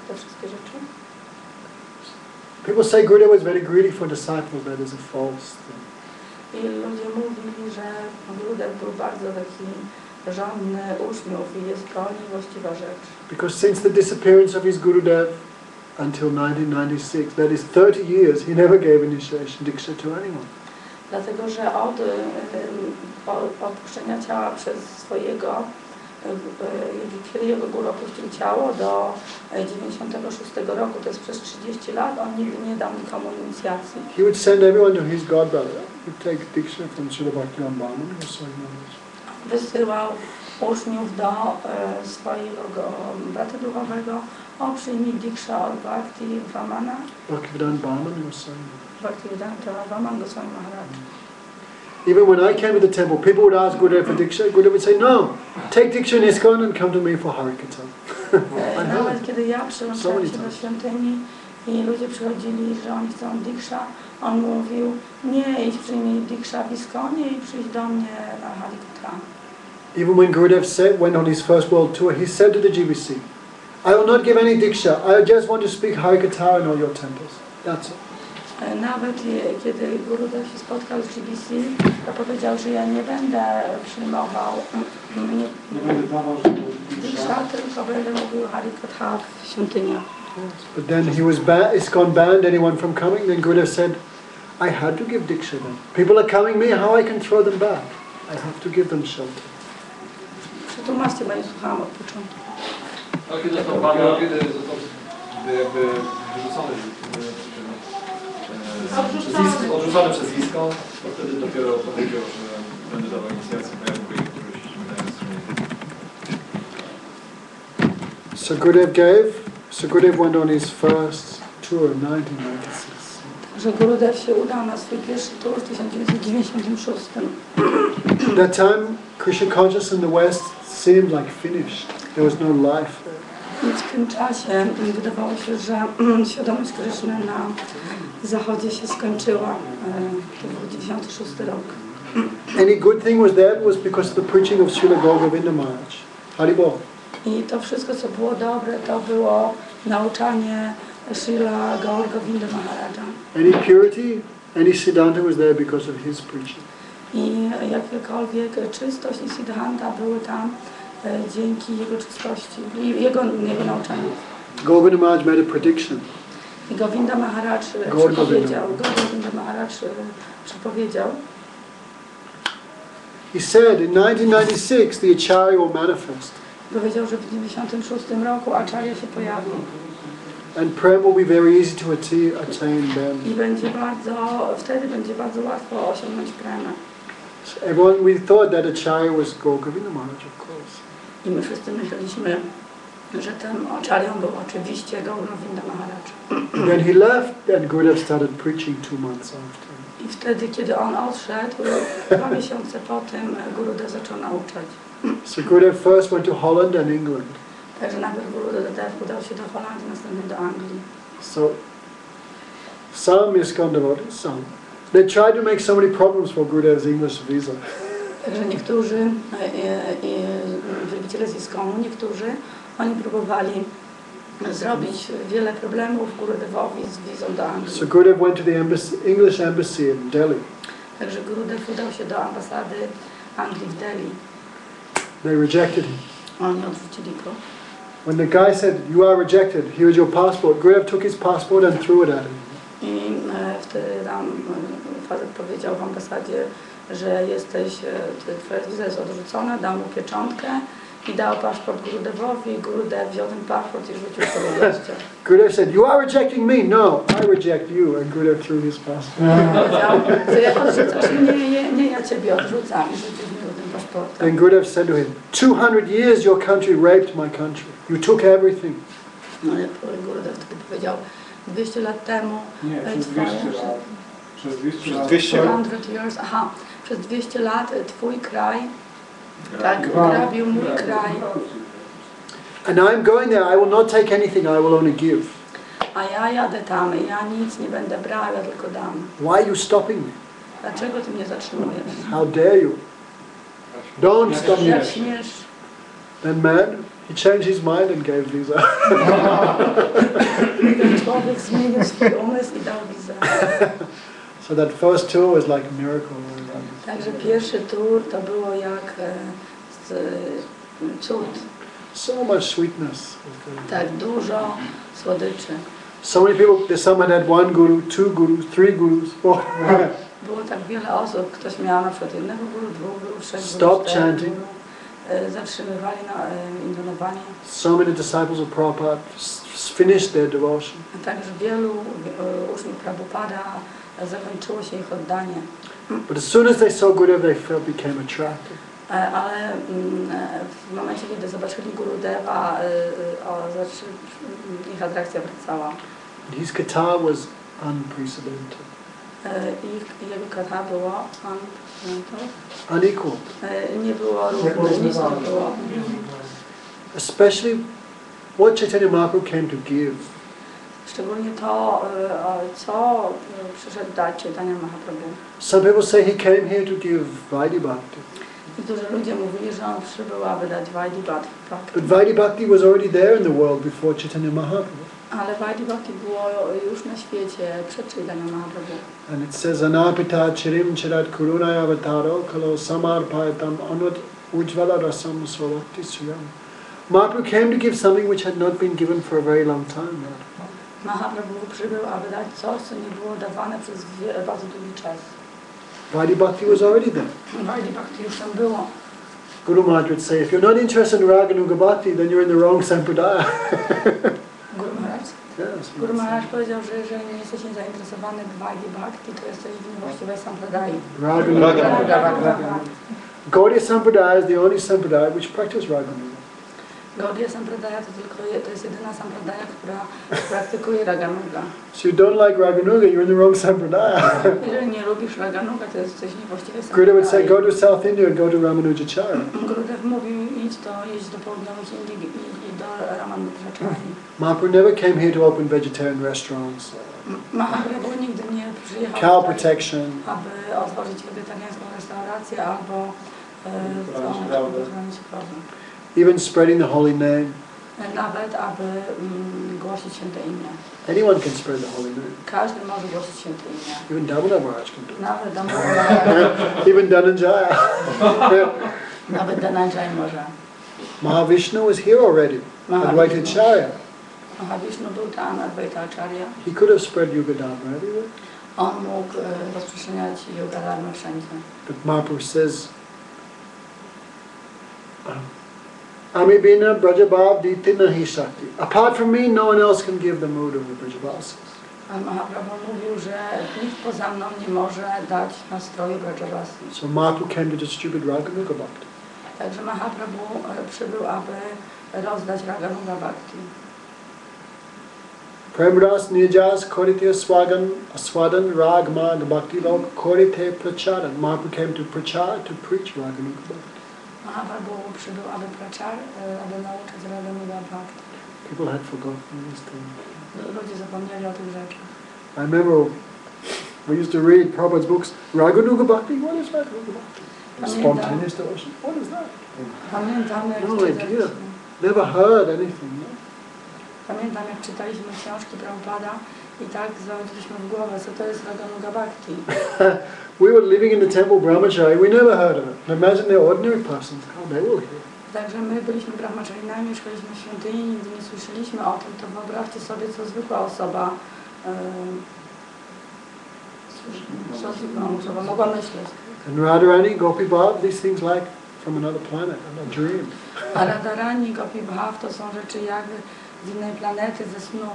te wszystkie rzeczy. People say Gurudev was very greedy for disciples, that is a false thing. I ludzie mówili, że Gurudev był bardzo taki żądny uczniów i jest to niewłaściwa rzecz. Because since the disappearance of his Gurudev until 1996, that is 30 years, he never gave initiation diksha to anyone. Dlatego, że od opuszczenia ciała przez swojego, kiedy jego guru opuścił ciało do 96 roku, to jest przez 30 lat, on nigdy nie dał nikomu inicjacji. He would send everyone to his godbrother. He would take diksha from Śrila Bhaktiwedanta or something. Wysyłał uczniów do swojego brata duchowego, przyjmij diksha od Bhaktiwamana. Bhaktivedanta or something. Bhaktiwedanta, Vaman Goswami Maharaja. Even when I came to the temple, people would ask Gurudev for diksha. Gurudev would say, no, take diksha in ISKCON and come to me for Harikatha. Nawet kiedy ja przyłączałem się do świątyni i ludzie przychodzili, że oni chcą diksha, on mówił, nie, idź przyjmij diksha w ISKCONie i przyjdź do mnie na Harikatha. Even when Gurudev went on his first world tour, he said to the GBC, I will not give any diksha, I just want to speak Harikatha in all your temples. That's it. Nawet kiedy Gurudev się spotkał z GBC, to powiedział, że ja nie będę przyjmował diksha, tylko będę mówił Harikatha w świątyniach. But then he was ISKCON banned anyone from coming. Then Gurudev said, I had to give diksha then. People are coming me, how I can throw them back? I have to give them shelter. Przetłumaczcie, bo nie słuchałam od początku. A kiedy został Pana, kiedy został jakby wyrzucony, odrzucony przez Iskon, to wtedy dopiero powiedział, że będę dawał inicjację, bo ja mógł jej któryś So Gurudev went on his first tour in 1996. Że Gurudev się udał na swój pierwszy tur w 1996. That time, Krishna consciousness in the West seemed like finished. There was no life there. Więc w tym czasie wydawało się, że świadomość Kryszny na zachodzie się skończyła. To był 96 rok. Any good thing was there was because of the preaching of Srila Gurudev Maharaj. Haribol. I to wszystko, co było dobre, to było nauczanie Śrila Gurudewa Maharaja. Any purity, any siddhanta was there because of his preaching. I jakiekolwiek czystość i siddhanta były tam dzięki jego czystości i jego nauczaniu. Govinda Maharaj made a prediction. I Govinda Maharaj przepowiedział. He said in 1996 the Acharya will manifest. Powiedział, że w 96 roku Acharya się pojawi. And prem will be very easy to attain then. I wtedy będzie bardzo łatwo osiągnąć premę. So everyone, we thought that Acharya was Govinda Maharaj, of course. I my wszyscy myśleliśmy, że tym Acharyą był oczywiście Govinda Maharaj. When he left, then Gurudev started preaching 2 months after. I wtedy, kiedy on odszedł, 2 miesiące po tym Gurudev zaczął nauczać. So Gurudev first went to Holland and England. Także najpierw Gurudev udał się do Holandii, następnie do Anglii. So some ISKCON devotees, some, they tried to make so many problems for Gurudev's English visa. Także niektórzy wielbiciele z ISKCONu, oni próbowali zrobić wiele problemów Gurudevowi z wizą do Anglii. So Gurudev went to the English embassy in Delhi. Także Gurudev udał się do ambasady Anglii w Delhi. They rejected him. Oni odrzucili go. When the guy said, "You are rejected, here is your passport," Gurudev took his passport and threw it at him. I wtedy tam facet powiedział w ambasadzie, że twoja wiza jest odrzucona, dał mu pieczątkę i dał paszport Gurudevowi. Gurudev wziął ten paszport i rzucił sobie gościa. Gurudev said, "You are rejecting me." "No, I reject you." And Gurudev threw his passport. Powiedział, że jak odrzucasz mnie, nie ja ciebie odrzucam i rzucił mi tym paszportem. Then Gurudev said to him, 200 years your country raped my country. You took everything. No ale Gurudev wtedy powiedział, 200 lat temu przez 200 lat. Przez 200 lat. 200 years, przez 200 lat twój kraj grabił mój kraj. And I'm going there, I will not take anything, I will only give. A ja jadę tam, ja nic nie będę brał, ja tylko dam. Why are you stopping me? Dlaczego ty mnie zatrzymujesz? How dare you? Don't stop me. Jak śmiesz? Then man, he changed his mind and gave visa. Ten człowiek zmienił swój umysł i dał wizę. So that first tour was like a miracle. Także pierwszy tur to było jak cud. So much sweetness. Tak dużo słodyczy. So many people, some had 1 guru, 2 gurus, 3 gurus, 4. Było tak wiele osób, ktoś miał na przykład 1 guru, 2 guru, 6 guru, Stop chanting. Zatrzymywali na intonowanie. So many disciples of Prabhupada finished their devotion. Także wielu uczniów Prabhupada zakończyło się ich oddanie. But as soon as they saw Gurudev, they became attracted. Ale w momencie, kiedy zobaczyli Gurudeva, ich atrakcja wracała. His kata was unprecedented. Jego kata było Unequal. nie było równe, nic nie było. Especially what Chaitanya Mahaprabhu came to give. Szczególnie to, co przyszedł dać Chaitanya Mahaprabhu. Some people say he came here to give Vaidhi Bhakti. Niektórzy ludzie mówili, że on przybył, aby dać Vaidhi Bhakti. But Vaidhi Bhakti was already there in the world before Chaitanya Mahaprabhu. Ale Vaidhi Bhakti było już na świecie przed Chaitanya Mahaprabhu. And it says, Anapita chirim chirat kurunaya avataro kalo samarpayatam anvat ujvala rasam svavakti suyam. Mahaprabhu came to give something which had not been given for a very long time. Right? Mahaprabhu przybył, aby dać coś, co nie było dawane przez bardzo długi czas. Vaidhi Bhakti was already there. Vaidhi Bhakti już tam było. Guru Maharaj would say, if you're not interested in Raganuga Bhakti, then you're in the wrong sampradaya. Guru Maharaj? Yes. Guru Maharaj powiedział, że jeżeli nie jesteś zainteresowany w Vaidhi Bhakti, to jesteś w niewłaściwej sampradai. Raganuga. Gaudiya Sampradaya is the only sampradaya which practice Raganuga. Gaudiya Sampradaya to jest jedyna sampradaya, która praktykuje Raganuga. So you don't like Raganuga, you're in the wrong sampradaya. Jeżeli nie lubisz Raganuga, to jesteś w niewłaściwej Gurudev would say, sampradai. go to South India and go to Ramanujacharya. Gurudev mówił, jedź do południowych Indii i do Ramanujacharyi. Mahaprabhu never came here to open vegetarian restaurants. Mahaprabhu nigdy nie przyjechał Cow tutaj, protection. aby otworzyć wegetariańską restaurację albo ochronić krowę. Even spreading the holy name. Nawet aby głosić święte imię. Anyone can spread the holy name. Każdy może głosić święte imię. Even Damodar Maharaj can do it. Nawet Damodar. Even Dhananjaya. Nawet Dhananjaya może. Mahavishnu was here already. Advaitacharya. Mahavishnu był tam, Advaitacharya. He could have spread Yuga Dharma everywhere. On mógł rozprzestrzeniać Yoga Dharma wszędzie. But Mahaprabhu says, Amibina Brajabhav Diti Nahi Shakti. Apart from me, no one else can give the mood of the Brajabhasas. A Mahaprabhu mówił, że nikt poza mną nie może dać nastroju Brajabhasi. So Mahaprabhu came to distribute Raganuga Bhakti. Także Mahaprabhu przybył, aby rozdać Raganuga Bhakti. Premras Nijas Korite Aswadan Rag Mag Bhakti Lok Korite Pracharan. Mahaprabhu came to prachar, to preach Raganuga Bhakti. Mahaprabhu przybył, aby aby nauczyć Raganuga Bhakti. People had forgotten these things. Ludzie zapomnieli o tych rzeczach. I remember we used to read Prabhupada's books. Raganuga Bhakti? What is Raganuga Bhakti? Spontaneous devotion? What is that? Pamiętam, jak No czytaliśmy. idea. Never heard anything. No? Pamiętam, jak czytaliśmy książki Prabhupada i tak założyliśmy w głowę, co to jest Raganuga Bhakti. We were living in the temple Brahmachari. We never heard of it. Imagine the ordinary persons, how they will hear. Także my byliśmy brahmacharinami, mieszkaliśmy w świątyni, nigdy nie słyszeliśmy o tym, to wyobraźcie sobie, co zwykła osoba mogła myśleć. And Radharani, Gopi Bhav, these things like from another planet, a dream. A Radharani, Gopi Bhav to są rzeczy jak z innej planety, ze snu.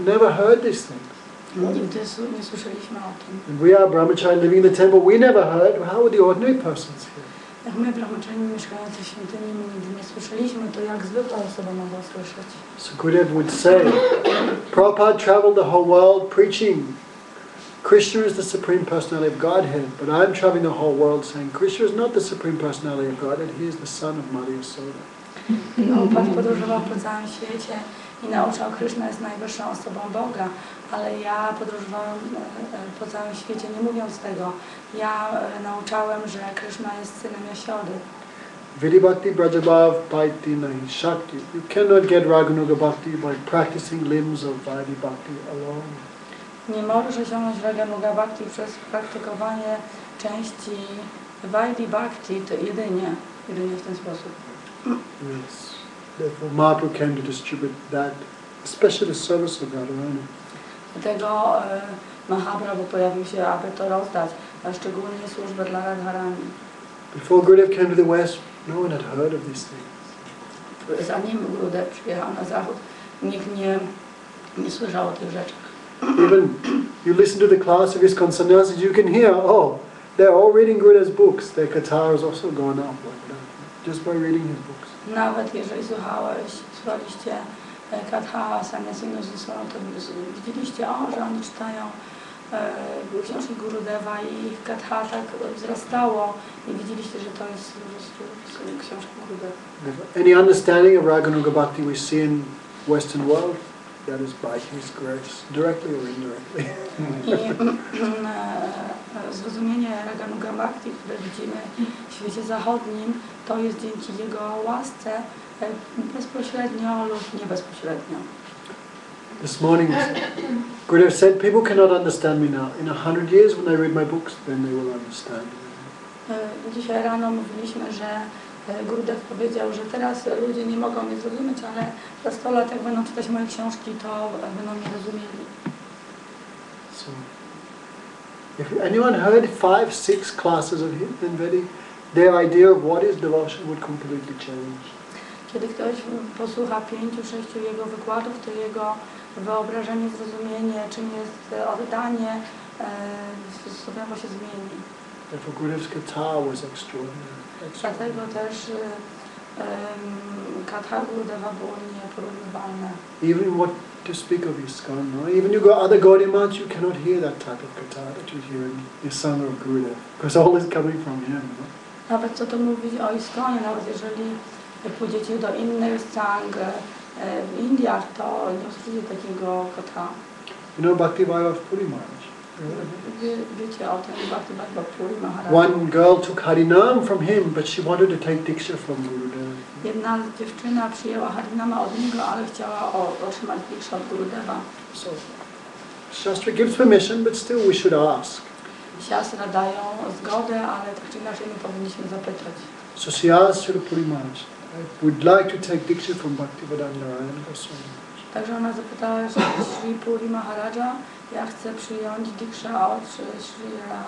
Never heard these things. Nigdy nie słyszeliśmy o tym. And we are Brahmachari living in the temple. We never heard. How would the ordinary persons hear? Jak my brahmacharini mieszkający w świątyni, my nigdy nie słyszeliśmy, to jak zwykła osoba mogła słyszeć. So Gurudev would say, Prabhupada traveled the whole world preaching Krishna is the Supreme Personality of Godhead, but I'm traveling the whole world saying Krishna is not the Supreme Personality of Godhead, he is the son of Mother Yasoda. Pan podróżował po całym świecie i nauczał, Krishna jest najwyższą osobą Boga, ale ja podróżowałem po całym świecie nie mówiąc tego. Ja nauczałem, że Krishna jest synem Jasiody. Vidhi Bhakti Brajabhav Paiti Nahi Shakti. You cannot get Raganuga Bhakti by practicing limbs of Vaidhi Bhakti alone. Nie możesz osiągnąć Raganuga Bhakti przez praktykowanie części Vaidhi Bhakti, to jedynie w ten sposób. Yes. Therefore Mahaprabhu came to distribute that, especially the service of Radharani. Dlatego Mahaprabhu pojawił się, aby to rozdać, a szczególnie służbę dla Radharani. Before Gurudev came to the West, no one had heard of these things. Zanim Gurudev przyjechał na zachód, nikt nie słyszał o tych rzeczach. Even you listen to the class of ISKCON sannyasis, you can hear, oh, they're all reading Gurudev's books. Their katha is also going up like that, just by reading his books. Nawet jeżeli słuchaliście katha sannyasinów, to widzieliście, że oni czytają książki Gurudeva i ich katha tak wzrastało i widzieliście, że to jest po prostu książka Gurudeva. Any understanding of Raganuga Bhakti we see in Western world, that is by His grace, directly or indirectly. I zrozumienie Raganuga Bhakti, które widzimy w świecie zachodnim, to jest dzięki Jego łasce bezpośrednio lub nie bezpośrednio. This morning, Gurudev said, people cannot understand me now. In 100 years, when they read my books, then they will understand. Dzisiaj rano mówiliśmy, że Gurudev powiedział, że teraz ludzie nie mogą mnie zrozumieć, ale za 100 lat, jak będą czytać moje książki, to będą mnie rozumieli. So, if anyone heard 5, 6 classes of him, then very their idea of what is devotion would completely change. Kiedy ktoś posłucha 5-6 jego wykładów, to jego wyobrażenie, zrozumienie, czym jest oddanie, stopniowo się zmieni. Therefore, Gurudev's guitar was extraordinary. Dlatego też katha Gurudeva było nieporównywalne. Even what to speak of ISKCON, no? Even you go other Gaudiya Maths, you cannot hear that type of guitar that you hear in the song of Gurudev, because all is coming from him. No? Nawet co tu mówić o ISKCONie, nawet jeżeli pójdziecie do innych sang w Indiach, to nie usłyszycie takiego kotha. You know Bhaktiwedanta Puri Maharaj? Wiecie o tym, Bhaktiwedanta Puri Maharaja. One girl took Harinam from him, but she wanted to take Diksha from Gurudev. Jedna dziewczyna przyjęła Harinama od niego, ale chciała otrzymać Diksha od Gurudeva. So, Shastra gives permission, but still we should ask. Siastra dają zgodę, ale tak czy inaczej my powinniśmy zapytać. So she asked Srila Puri Maharaj, I would like to take Diksha from Bhaktivedanta Narayana Goswami. Także ona zapytała Sri Puri Maharaja, ja chcę przyjąć Diksha od Śrila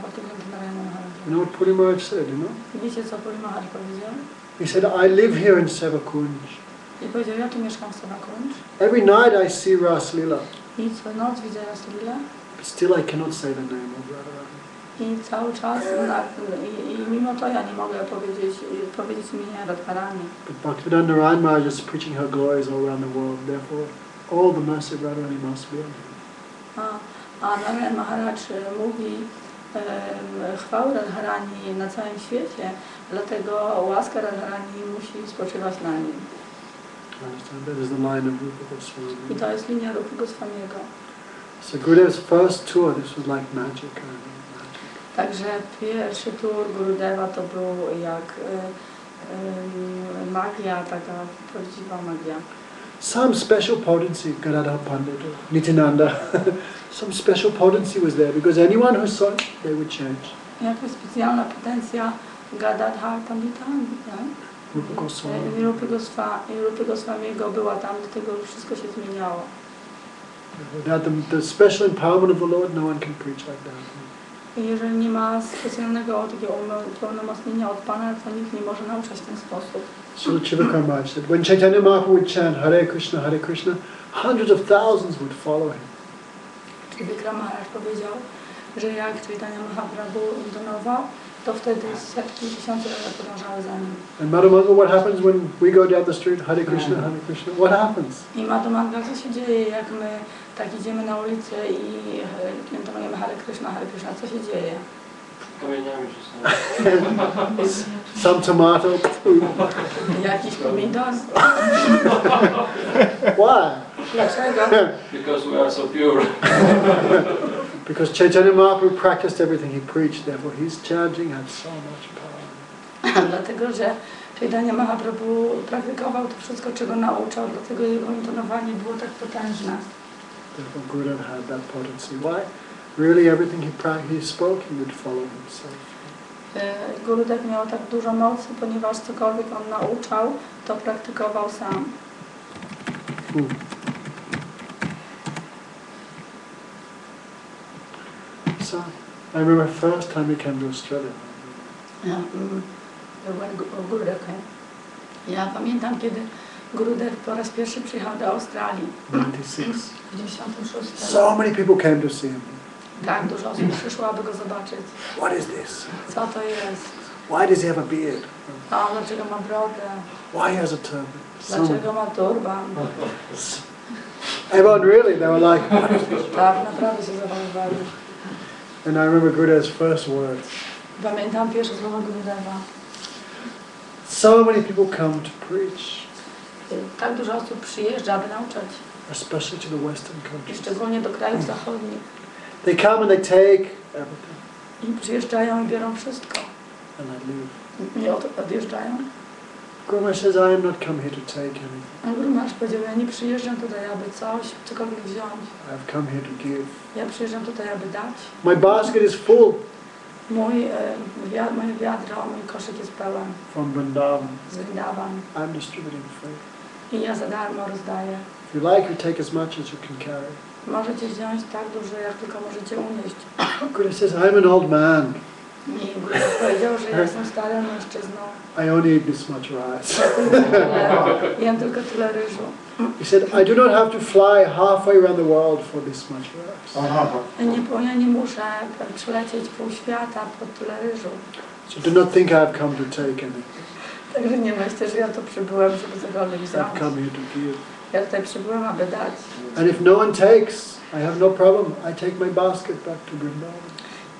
Bhaktiwedanta Narayana Maharaja. You know what Puri Maharaj said, you know? Wiecie co Puri Maharaj powiedział? He said, I live here in Sevakunj. I powiedział, ja tu mieszkam w Sevakunj. Every night I see Ras Lila, I co noc widzę Rasulilę. but still I cannot say the name of Radharani. I cały czas, i mimo to ja nie mogę powiedzieć imienia Radharani. But Bhaktivedanta Narayana Maharaj is preaching her glories all around the world, therefore all the mercy of Radharani must be on him. A Narayana Maharaj mówi chwały Radharani na całym świecie, dlatego łaska Radharani musi spoczywać na nim. Understand? That is the line of Rupa Goswami. I to jest linia Rupy Goswamiego. So Gurudev's first tour, this was like magic. Magic. Także pierwszy tour Gurudeva to był jak magia, taka prawdziwa magia. Some special potency, Gadadhar Pandit, Nityananda, some special potency was there because anyone who saw it, they would change. Jakaś specjalna potencja Gadadhar Pandita, Rupa Goswami. Rupy Goswamiego była tam, do tego wszystko się zmieniało. Without the special empowerment of the Lord, no one can preach like that. I jeżeli nie ma specjalnego takiego pełnomocnienia od Pana, to nikt nie może nauczać w ten sposób. Srila Chivakar Maharaj said, when Chaitanya Mahaprabhu would chant Hare Krishna, hundreds of thousands would follow him. Vikram Maharaj powiedział, że jak Chaitanya Mahaprabhu intonował, to wtedy setki, tysiące osób podążały za nim. And Madhumanga, what happens when we go down the street, Hare Krishna, what happens? I Madhumanga, co się dzieje, jak my tak idziemy na ulicę i intonujemy Hare Krishna, co się dzieje? Kamieniami rzucają. Some tomato. Jakiś pomidor? Why? Dlaczego? Because we are so pure. Because Chaitanya Mahaprabhu practiced everything he preached, therefore his chanting had so much power. Dlatego, że Chaitanya Mahaprabhu praktykował to wszystko, czego nauczał, dlatego jego intonowanie było tak potężne. Therefore Gurudev had that potency. Why? Really everything he spoke, he would follow himself. Gurudev miał tak dużo mocy, ponieważ cokolwiek on nauczał, to praktykował sam. So, I remember first time he came to Australia. Gurudev. Ja pamiętam, kiedy Gurudev po raz pierwszy przyjechał do Australii. 96. W 96. So many people came to see him. Tak, dużo osób przyszło, aby go zobaczyć. What is this? Co to jest? Why does he have a beard? A dlaczego ma brodę? Why he has a turban? Dlaczego ma turban? Everyone really, they were like, what is this? Tak, naprawdę się zachowywali. And I remember Gurudev's first words. Pamiętam pierwsze słowa Gurudeva. So many people come to preach. Tak dużo osób przyjeżdża, aby nauczać. Especially to the Western I countries. szczególnie do krajów zachodnich. They come and they take everything. I przyjeżdżają i biorą wszystko. And they leave. Nie odjeżdżają. Guru Maharaj says, I am not come here to take anything. A Guru Maharaj powiedział, ja nie przyjeżdżam tutaj, aby cokolwiek wziąć. I have come here to give. Ja przyjeżdżam tutaj, aby dać. My basket is full Moje wiadro, mój koszyk jest pełen. from Vrindavan. Z Vrindavan. I'm distributing free. I ja za darmo rozdaję. If you like, you take as much as you can carry. Możecie wziąć tak dużo, jak tylko możecie unieść. Guru says, I'm an old man. I Guru powiedział, że ja jestem starym mężczyzną. I only eat this much rice. Jem tylko tyle ryżu. He said, I do not have to fly halfway around the world for this much rice. Ja nie muszę przelecieć pół świata pod tyle ryżu. So do not think I've come to take anything. Także nie myślę, że ja tu przybyłem, żeby cokolwiek wziąć. I've come here to give. Ja tutaj przybyłem, aby dać. And if no one takes, I have no problem. I take my basket back to Vrindavan.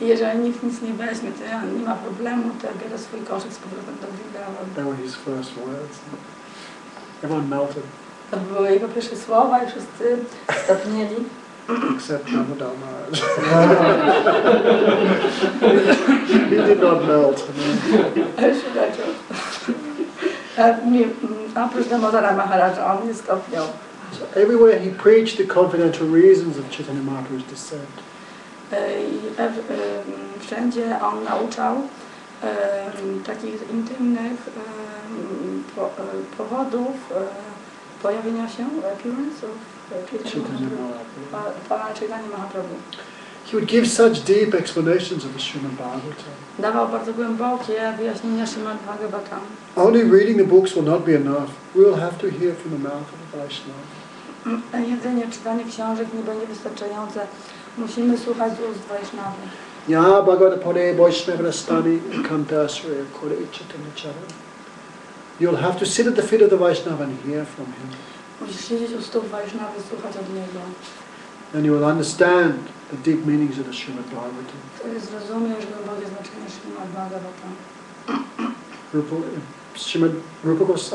I jeżeli nikt nic nie weźmie, to ja nie ma problemu, to ja biorę swój koszyk z powrotem do Vrindavan. That were his first words. Everyone melted. To były jego pierwsze słowa i wszyscy stopnieli. Except Damodar Maharaj. He did not melt. Oprócz Damodara Maharaja, on nie stopniał. So everywhere he preached the confidential reasons of Chaitanya Mahaprabhu's descent. Wszędzie on nauczał takich intymnych powodów pojawienia się, appearance of Pana Chaitanya Mahaprabhu. He would give such deep explanations of the Srimad Bhagavatam. Dawał bardzo głębokie wyjaśnienia Srimad Bhagavatam. Only reading the books will not be enough. We will have to hear from the mouth of the Vaishnava. Jedynie czytanie książek nie będzie wystarczające. Musimy słuchać z ust Vaishnavy. Ya Bhagavata Pade Vaishnavastani Kantasraya Kore Chaitanya Charan. You'll have to sit at the feet of the Vaishnava and hear from him. Musisz siedzieć u stóp Vaishnavy, słuchać od niego. Then you will understand the deep meanings of the Srimad Bhagavatam. Wtedy zrozumiesz głębokie znaczenie Srimad Bhagavatam.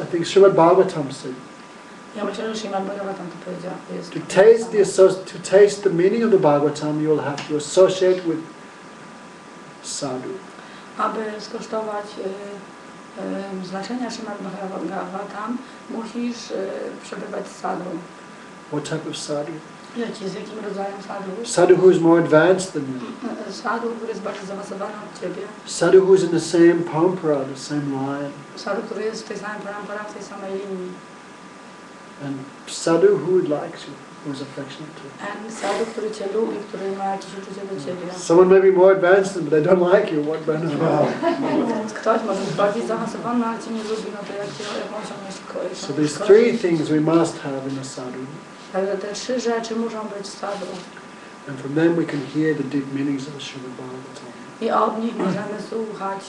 I think Srimad Bhagavatam said, Ja myślę, że Srimad Bhagavatam to powiedział. to taste the meaning of the Bhagavatam, you will have to associate with sadhu. Aby skosztować znaczenia Srimad Bhagavatam, musisz przebywać z sadhu. What type of sadhu? Z jakim rodzajem sadhu? Sadhu who is more advanced than you. Sadhu, który jest bardziej zaawansowany od ciebie. Sadhu who is in the same pampara, the same line. Sadhu, który jest w tej samej parampara, w tej samej linii. And sadhu who likes you, who is affectionate to you. And sadhu, który cię lubi, który ma jakieś uczucie do ciebie. Someone may be more advanced than, but they don't like you. What benefit? Ktoś może być bardziej zaawansowany, ale cię nie lubi, no to jak osiągniesz kogoś. So these three things we must have in a sadhu. Także te trzy rzeczy muszą być w sadhu. And from them we can hear the deep meanings of the Srimad Bhagavatam. I od nich możemy słuchać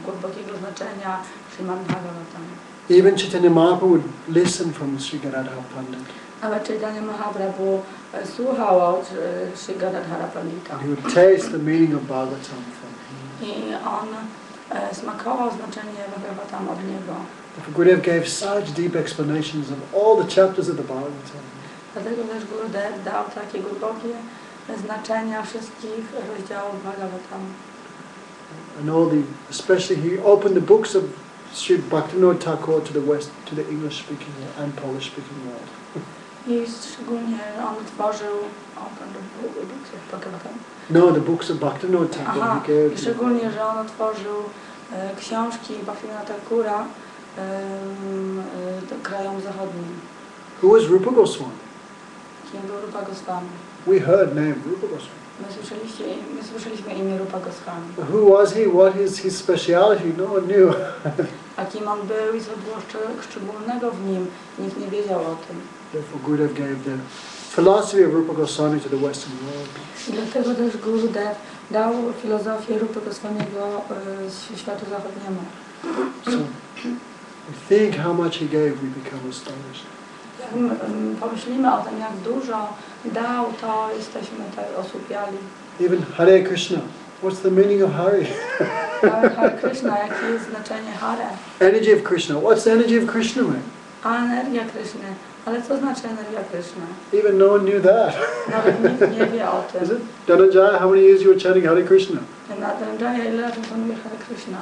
głębokiego znaczenia Srimad Bhagavatam. Even Chaitanya Mahaprabhu would listen from Sri Gadadhara Pandit. Nawet Chaitanya Mahaprabhu słuchał od Sri Gadadhara Pandita. And he would taste the meaning of Bhagavatam from him. I on smakował znaczenie Bhagavatam od niego. Gurudev gave such deep explanations of all the chapters of the Bhagavatam. Dlatego też Gurudev dał takie głębokie znaczenia wszystkich rozdziałów Bhagavatam. And all the, especially he opened the books of Sri Bhaktivinoda Thakur to the West, to the English-speaking and Polish-speaking world. I szczególnie on tworzył books of Bhagavatam. No, the books of Bhaktivinoda Thakur he gave. I szczególnie, że on otworzył książki Bhaktivinoda Thakura krajom zachodnim. Who was Rupa Goswami? Kim był Rupa Goswami? We heard name Rupa Goswami. My słyszeliśmy imię Rupa Goswami. Who was he? What is his speciality? No one knew. A kim on był i co było szczególnego w nim, nikt nie wiedział o tym. Therefore Gurudev gave the philosophy of Rupa Goswami to the Western world. I dlatego też Gurudev dał filozofię Rupy Goswamiego światu zachodniemu. So we think how much he gave, we become astonished. Jak pomyślimy o tym, jak dużo dał, to jesteśmy tak osłupiali. Even Hare Krishna. What's the meaning of Hare? Hare Krishna, jakie jest znaczenie Hare? Energy of Krishna. What's the energy of Krishna, man? A energia Krishny. Ale co znaczy energia Krishny? Even no one knew that. Nawet nikt nie wie o tym. Is it? Dhananjaya, how many years you were chanting Hare Krishna? Na Dhananjaya, ile lat intonuje Hare Krishna?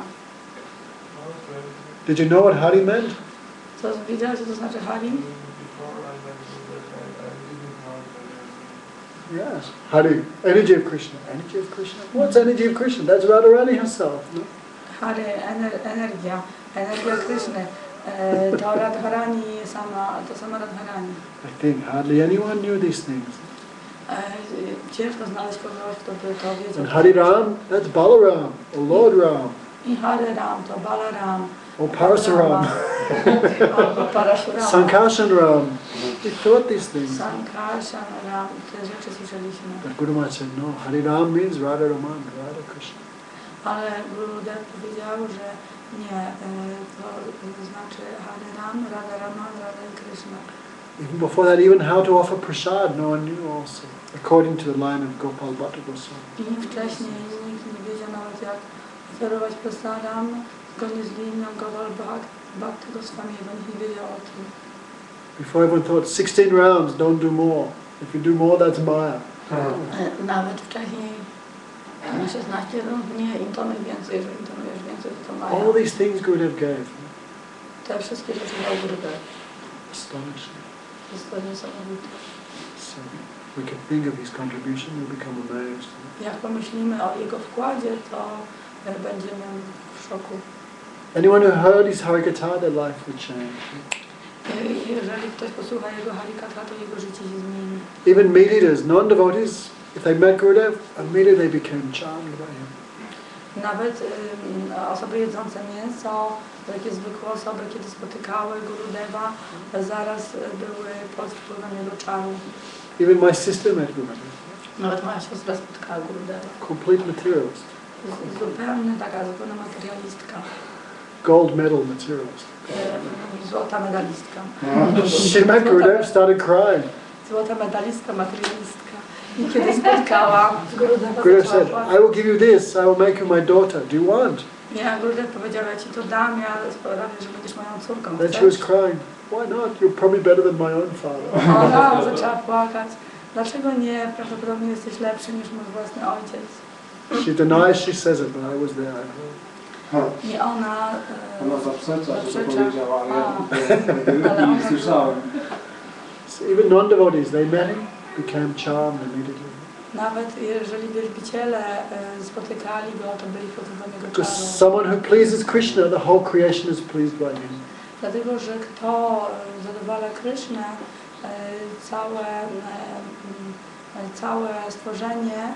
Did you know what Hari meant? Co wiedziałeś, co to znaczy Hari? Yes. Hari, energy of Krishna. Energy of Krishna? What's energy of Krishna? That's Radharani herself. No? Hari, energia Krishny. To Radharani sama Radharani. I think hardly anyone knew these things. Ciężko znaleźć kogoś, kto by to wiedział. And Hari Ram, that's Balaram, or Lord Ram, I Hare Ram to Balaram, or Parasuram, albo Parashuram, Sankarshan Ram. We thought these things. Sankarshan Ram, te rzeczy słyszeliśmy. But Guru Maharaj said, no, Hari Ram means Radha Raman, Radha Krishna. Ale Gurudev powiedział, że nie, to znaczy Hare Ram, Radha Raman, Radha Krishna. Even before that, even how to offer prasad, no one knew also, according to the line of Gopal Bhatta Goswami. I wcześniej nikt nie wiedział nawet jak oferować prasadam zgodnie z linią Gopal Bhatta Goswami, bo nikt nie wiedział o tym. Before everyone thought 16 rounds, don't do more. If you do more, that's Maya. Nawet wcześniej 16 rund, nie, intonuj więcej, jeżeli intonujesz więcej, to Maja. All these things Gurudev gave. Te wszystkie rzeczy dał Gurudev. Astonishing. Jest to niesamowite. So we can think of his contribution, we'll become amazed. Jak pomyślimy o jego wkładzie, to będziemy w szoku. Anyone who heard his Harikatha, their life would change. Jeżeli ktoś posłucha jego Harikatha, to jego życie się zmieni. Even meat eaters, non-devotees, if they met Gurudev, immediately they became charmed by him. Nawet osoby jedzące mięso, takie zwykłe osoby, kiedy spotykały Gurudeva, zaraz były pod wpływem jego czaru. Even my sister met Gurudev. Nawet moja siostra spotkała Gurudeva. Complete materialist. Zupełna materialistka. Gold medal materialist. Złota medalistka. She met Gurudev, started crying. Złota medalistka, materialistka. I kiedy spotkała Gurudeva, Gurudev said, I will give you this, I will make you my daughter. Do you want? Ja, Gurudev powiedział, ja ci to dam, ja sprawię, że będziesz moją córką. Then she was crying. Why not? You're probably better than my own father. Ona zaczęła płakać. Dlaczego nie? Prawdopodobnie jesteś lepszy niż mój własny ojciec. She denies she says it, but I was there. I heard. I ona zaprzecza, że to zaprzecza. powiedziała, ale ja nie słyszałem. So even non-devotees, they met him, became charmed immediately. Nawet jeżeli wielbiciele spotykali go, to byli pod wpływem jego Because czaru. someone who pleases Krishna, the whole creation is pleased by him. Dlatego, że kto zadowala Krysznę, całe stworzenie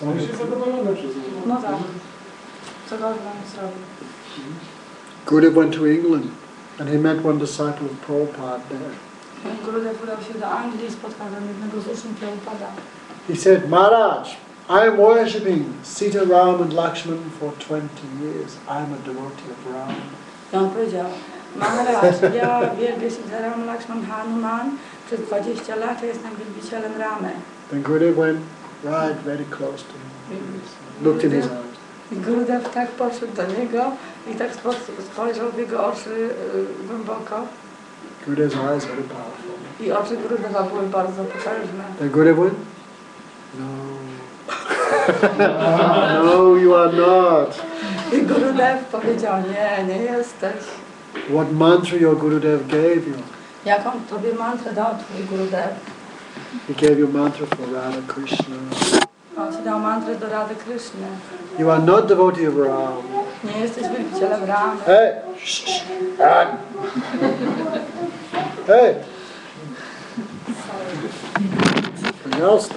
On się zadowolony przez niego. no tak, cokolwiek on zrobi. Gurudev went to England and he met one disciple of Prabhupada there. Gurudev udał się do Anglii i spotkał tam jednego z uczniów Prabhupada. He said, Maharaj, I am worshipping Sita, Ram and Lakshman for 20 years. I am a devotee of Ram. I on powiedział, Maharaj, ja wielbię Sita, Ram, Lakshman, Hanuman przez 20 lat, ja jestem wielbicielem Ramy. Then Gurudev went right very close to him, looked in his eyes. I Gurudev tak podszedł do niego i tak spojrzał w jego oczy głęboko. Gurudev's eyes very powerful. I oczy Gurudeva były bardzo potężne. Then Gurudev went, no. No, you are not. I Gurudev powiedział, nie jesteś. What mantra your Gurudev gave you? Jaką tobie mantrę dał twój Gurudev? He gave you mantra for Radha Krishna. On ci dał mantrę do Rady Kryszny. You are not devotee of Ram. Nie jesteś wielbicielem Ramy. Hey! Shh! Hey! Something else.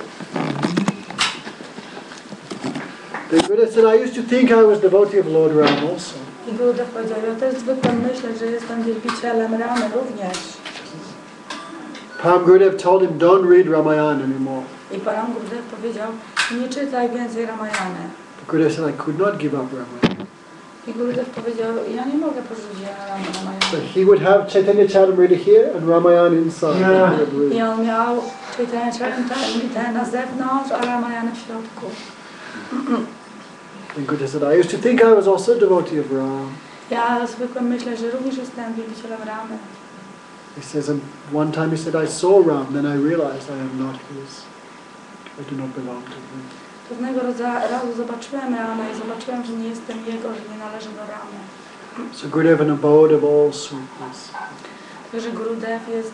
The Gurudev said, I used to think I was devotee of Lord Ram also. I Gurudev powiedział, ja też zwykłem myśleć, że jestem wielbicielem Ramy również. Param Gurudev told him, don't read Ramayana anymore. I Param Gurudev powiedział, nie czytaj więcej Ramayany. But Gurudev said, I could not give up Ramayana. I Gurudev powiedział, ja nie mogę porzucić Ramayany. So he would have Chaitanya Charitamrita here and Ramayana inside. I on miał Chaitanya Charitamrita na zewnątrz, a Ramayana w środku. And Gurudev said, I used to think I was also a devotee of Ram. Ja zwykłem myśleć, że również jestem wielbicielem Ramy. He says, and one time he said, I saw Ram, then I realized I am not his. I do not belong to him. Pewnego razu zobaczyłem Ramę i zobaczyłem, że nie jestem jego, że nie należę do Ramy. So Gurudev, an abode of all sweetness. Także Gurudev jest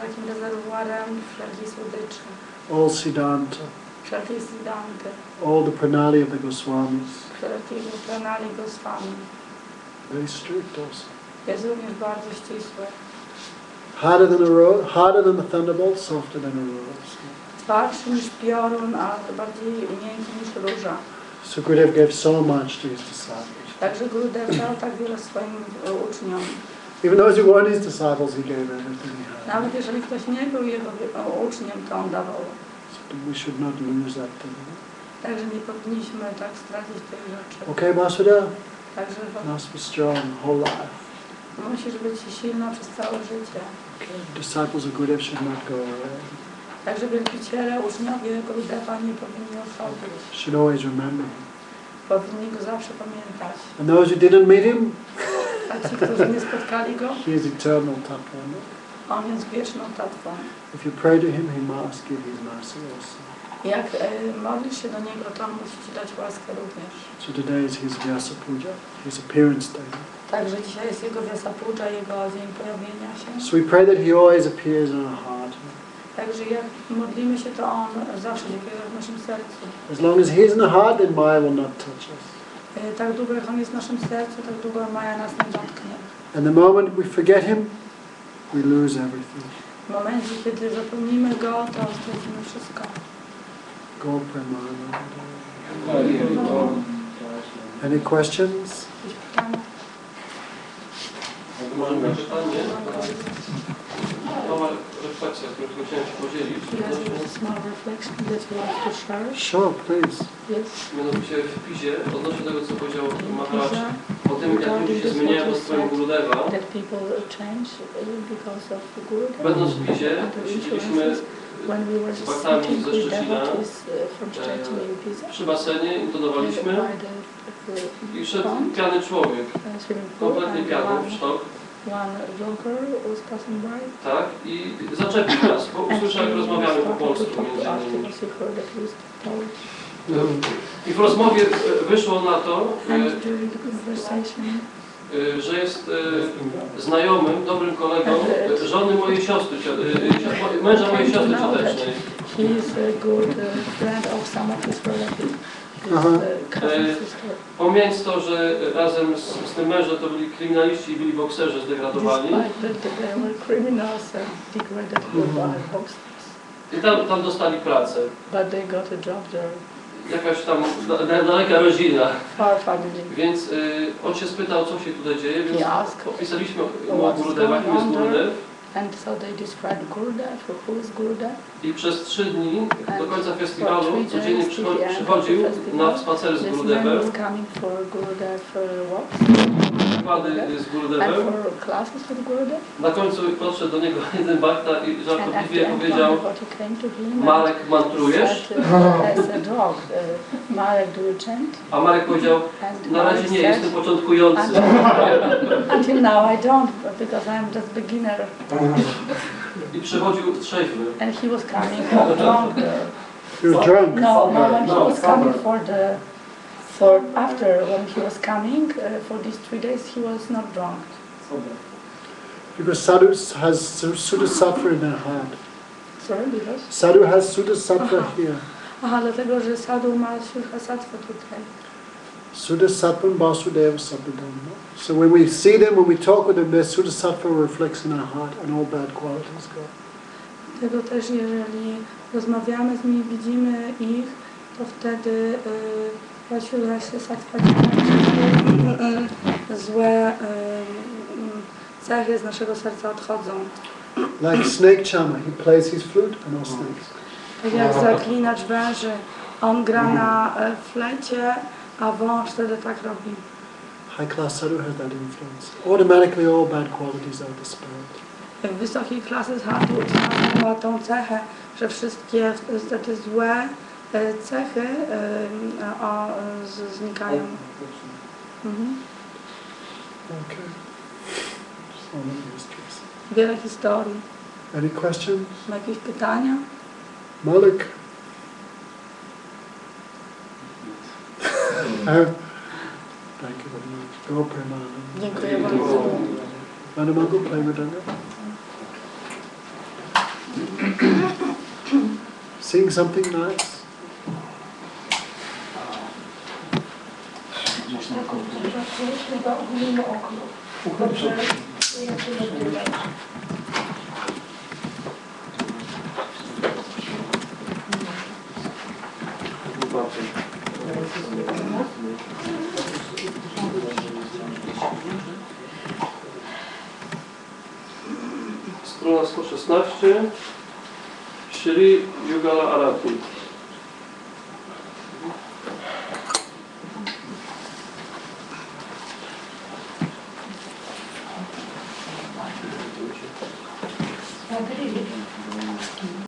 takim rezerwuarem wszelkiej słodyczy, All Siddhanta, wszelkiej siddhanty, all the pranali of the Goswamis. wszelkiego pranali Goswami. Very strict also. Jest również bardzo ścisły. harder than a thunderbolt, softer than a rose. Twardszy niż piorun, a bardziej miękki niż róża. So Gurudev gave so much to his disciples. Także Gurudev dał tak wiele swoim uczniom. Even those who weren't his disciples, he gave everything he had. Nawet jeżeli ktoś nie był jego uczniem, to on dawał. So we should not lose that thing. Także nie powinniśmy tak stracić tej rzeczy. Okay, Vasudeva? Także Must be strong whole life. musisz być silna przez całe życie. Okay. Disciples of Gurudev should not go away. Także wielbiciele, uczniowie Gurudeva nie powinni odchodzić. Should always remember him. Powinni go zawsze pamiętać. And those who didn't meet him, A ci, którzy nie spotkali go, he is eternal tattva. on jest wieczną tatwą. If you pray to him, he must give his mercy also. Jak modlisz się do niego, to on musi ci dać łaskę również. So today is his Vyasa Puja, his appearance day. Także dzisiaj jest jego Vyasa Puja, jego dzień pojawienia się. So we pray that he always appears in our heart. Także jak modlimy się, to on zawsze się pojawia w naszym sercu. As long as he is in the heart, then Maya will not touch us. Tak długo jak on jest w naszym sercu, tak długo Maja nas nie dotknie. And the moment we forget him, we lose everything. W momencie, kiedy zapomnimy go, to stracimy wszystko. Go Premananda. Any questions? Jakieś pytania? Może mieć pytanie? Mała refleksja, którą chciałem się podzielić. Small reflection that you want to share. Sure, please. Yes. Mianowicie w Pizie, odnośnie tego, co powiedział Maharaja, o tym, jak ludzie się zmieniają pod wpływem Gurudeva. That people change because of the Gurudeva. Będąc w Pizie, siedzieliśmy When we were z Bhaktami sitting ze with Szczecina, devotees from Szczecin in Pisa, przy basenie, intonowaliśmy i szedł piany człowiek, kompletnie piany, w sztok. One joker was passing by. Tak, i zaczepił nas, bo usłyszał, jak rozmawiamy po polsku między innymi. I w rozmowie wyszło na to, że jest znajomym, dobrym kolegą żony mojej siostry, męża mojej siostry ciotecznej. He is a good friend of some of his relatives. Pomijając to, że razem z tym mężem to byli kryminaliści i byli bokserzy zdegradowani. I tam dostali pracę. Jakaś tam daleka rodzina. Więc on się spytał, co się tutaj dzieje, więc opisaliśmy mu Gurudeva, kim jest Gurudev. And so they described Gurudev, who is Gurudev. I przez 3 dni do końca festiwalu codziennie przychodził na spacer z Gurudevem. Wykłady z Gurudevem. Na końcu podszedł do niego jeden bhakta i żartobliwie powiedział: Marek, mantrujesz? A Marek powiedział: na razie nie, jestem początkujący. Until now I don't, because I'm just beginner. I przychodził trzeźwy. And he was coming for drunk. You're drunk. No, when he was coming after when he was coming for these 3 days, he was not drunk. Because sadhu has Sudha Sattva in their heart. Sorry, because? Sadhu has Sudha Sattva here. Aha, dlatego, że sadhu ma Sudha Sattva tutaj. Sudha Sattva and Vasudeva Sattva. So when we see them, when we talk with them, their Sudha Sattva reflects in our heart and all bad qualities go. Dlatego też, jeżeli rozmawiamy z nimi, widzimy ich, to wtedy Sudha Sattva złe cechy z naszego serca odchodzą. Like Snake Charmer, he plays his flute and all snakes. Tak jak zaklinacz węży, on gra na flecie, a wąż wtedy tak robi. High class sadhu has that influence. Automatically all bad qualities are dispelled. W wysokiej klasy sadhu ma tą cechę, że wszystkie te złe cechy znikają. Okay. So many histories. Wiele historii. Any questions? Ma jakieś pytania? Malik? Thank you very much. Go Premananda. Dziękuję bardzo. Manamago, play with them. Sing something nice. Martin. Strona 116. Shri Yugala Arati.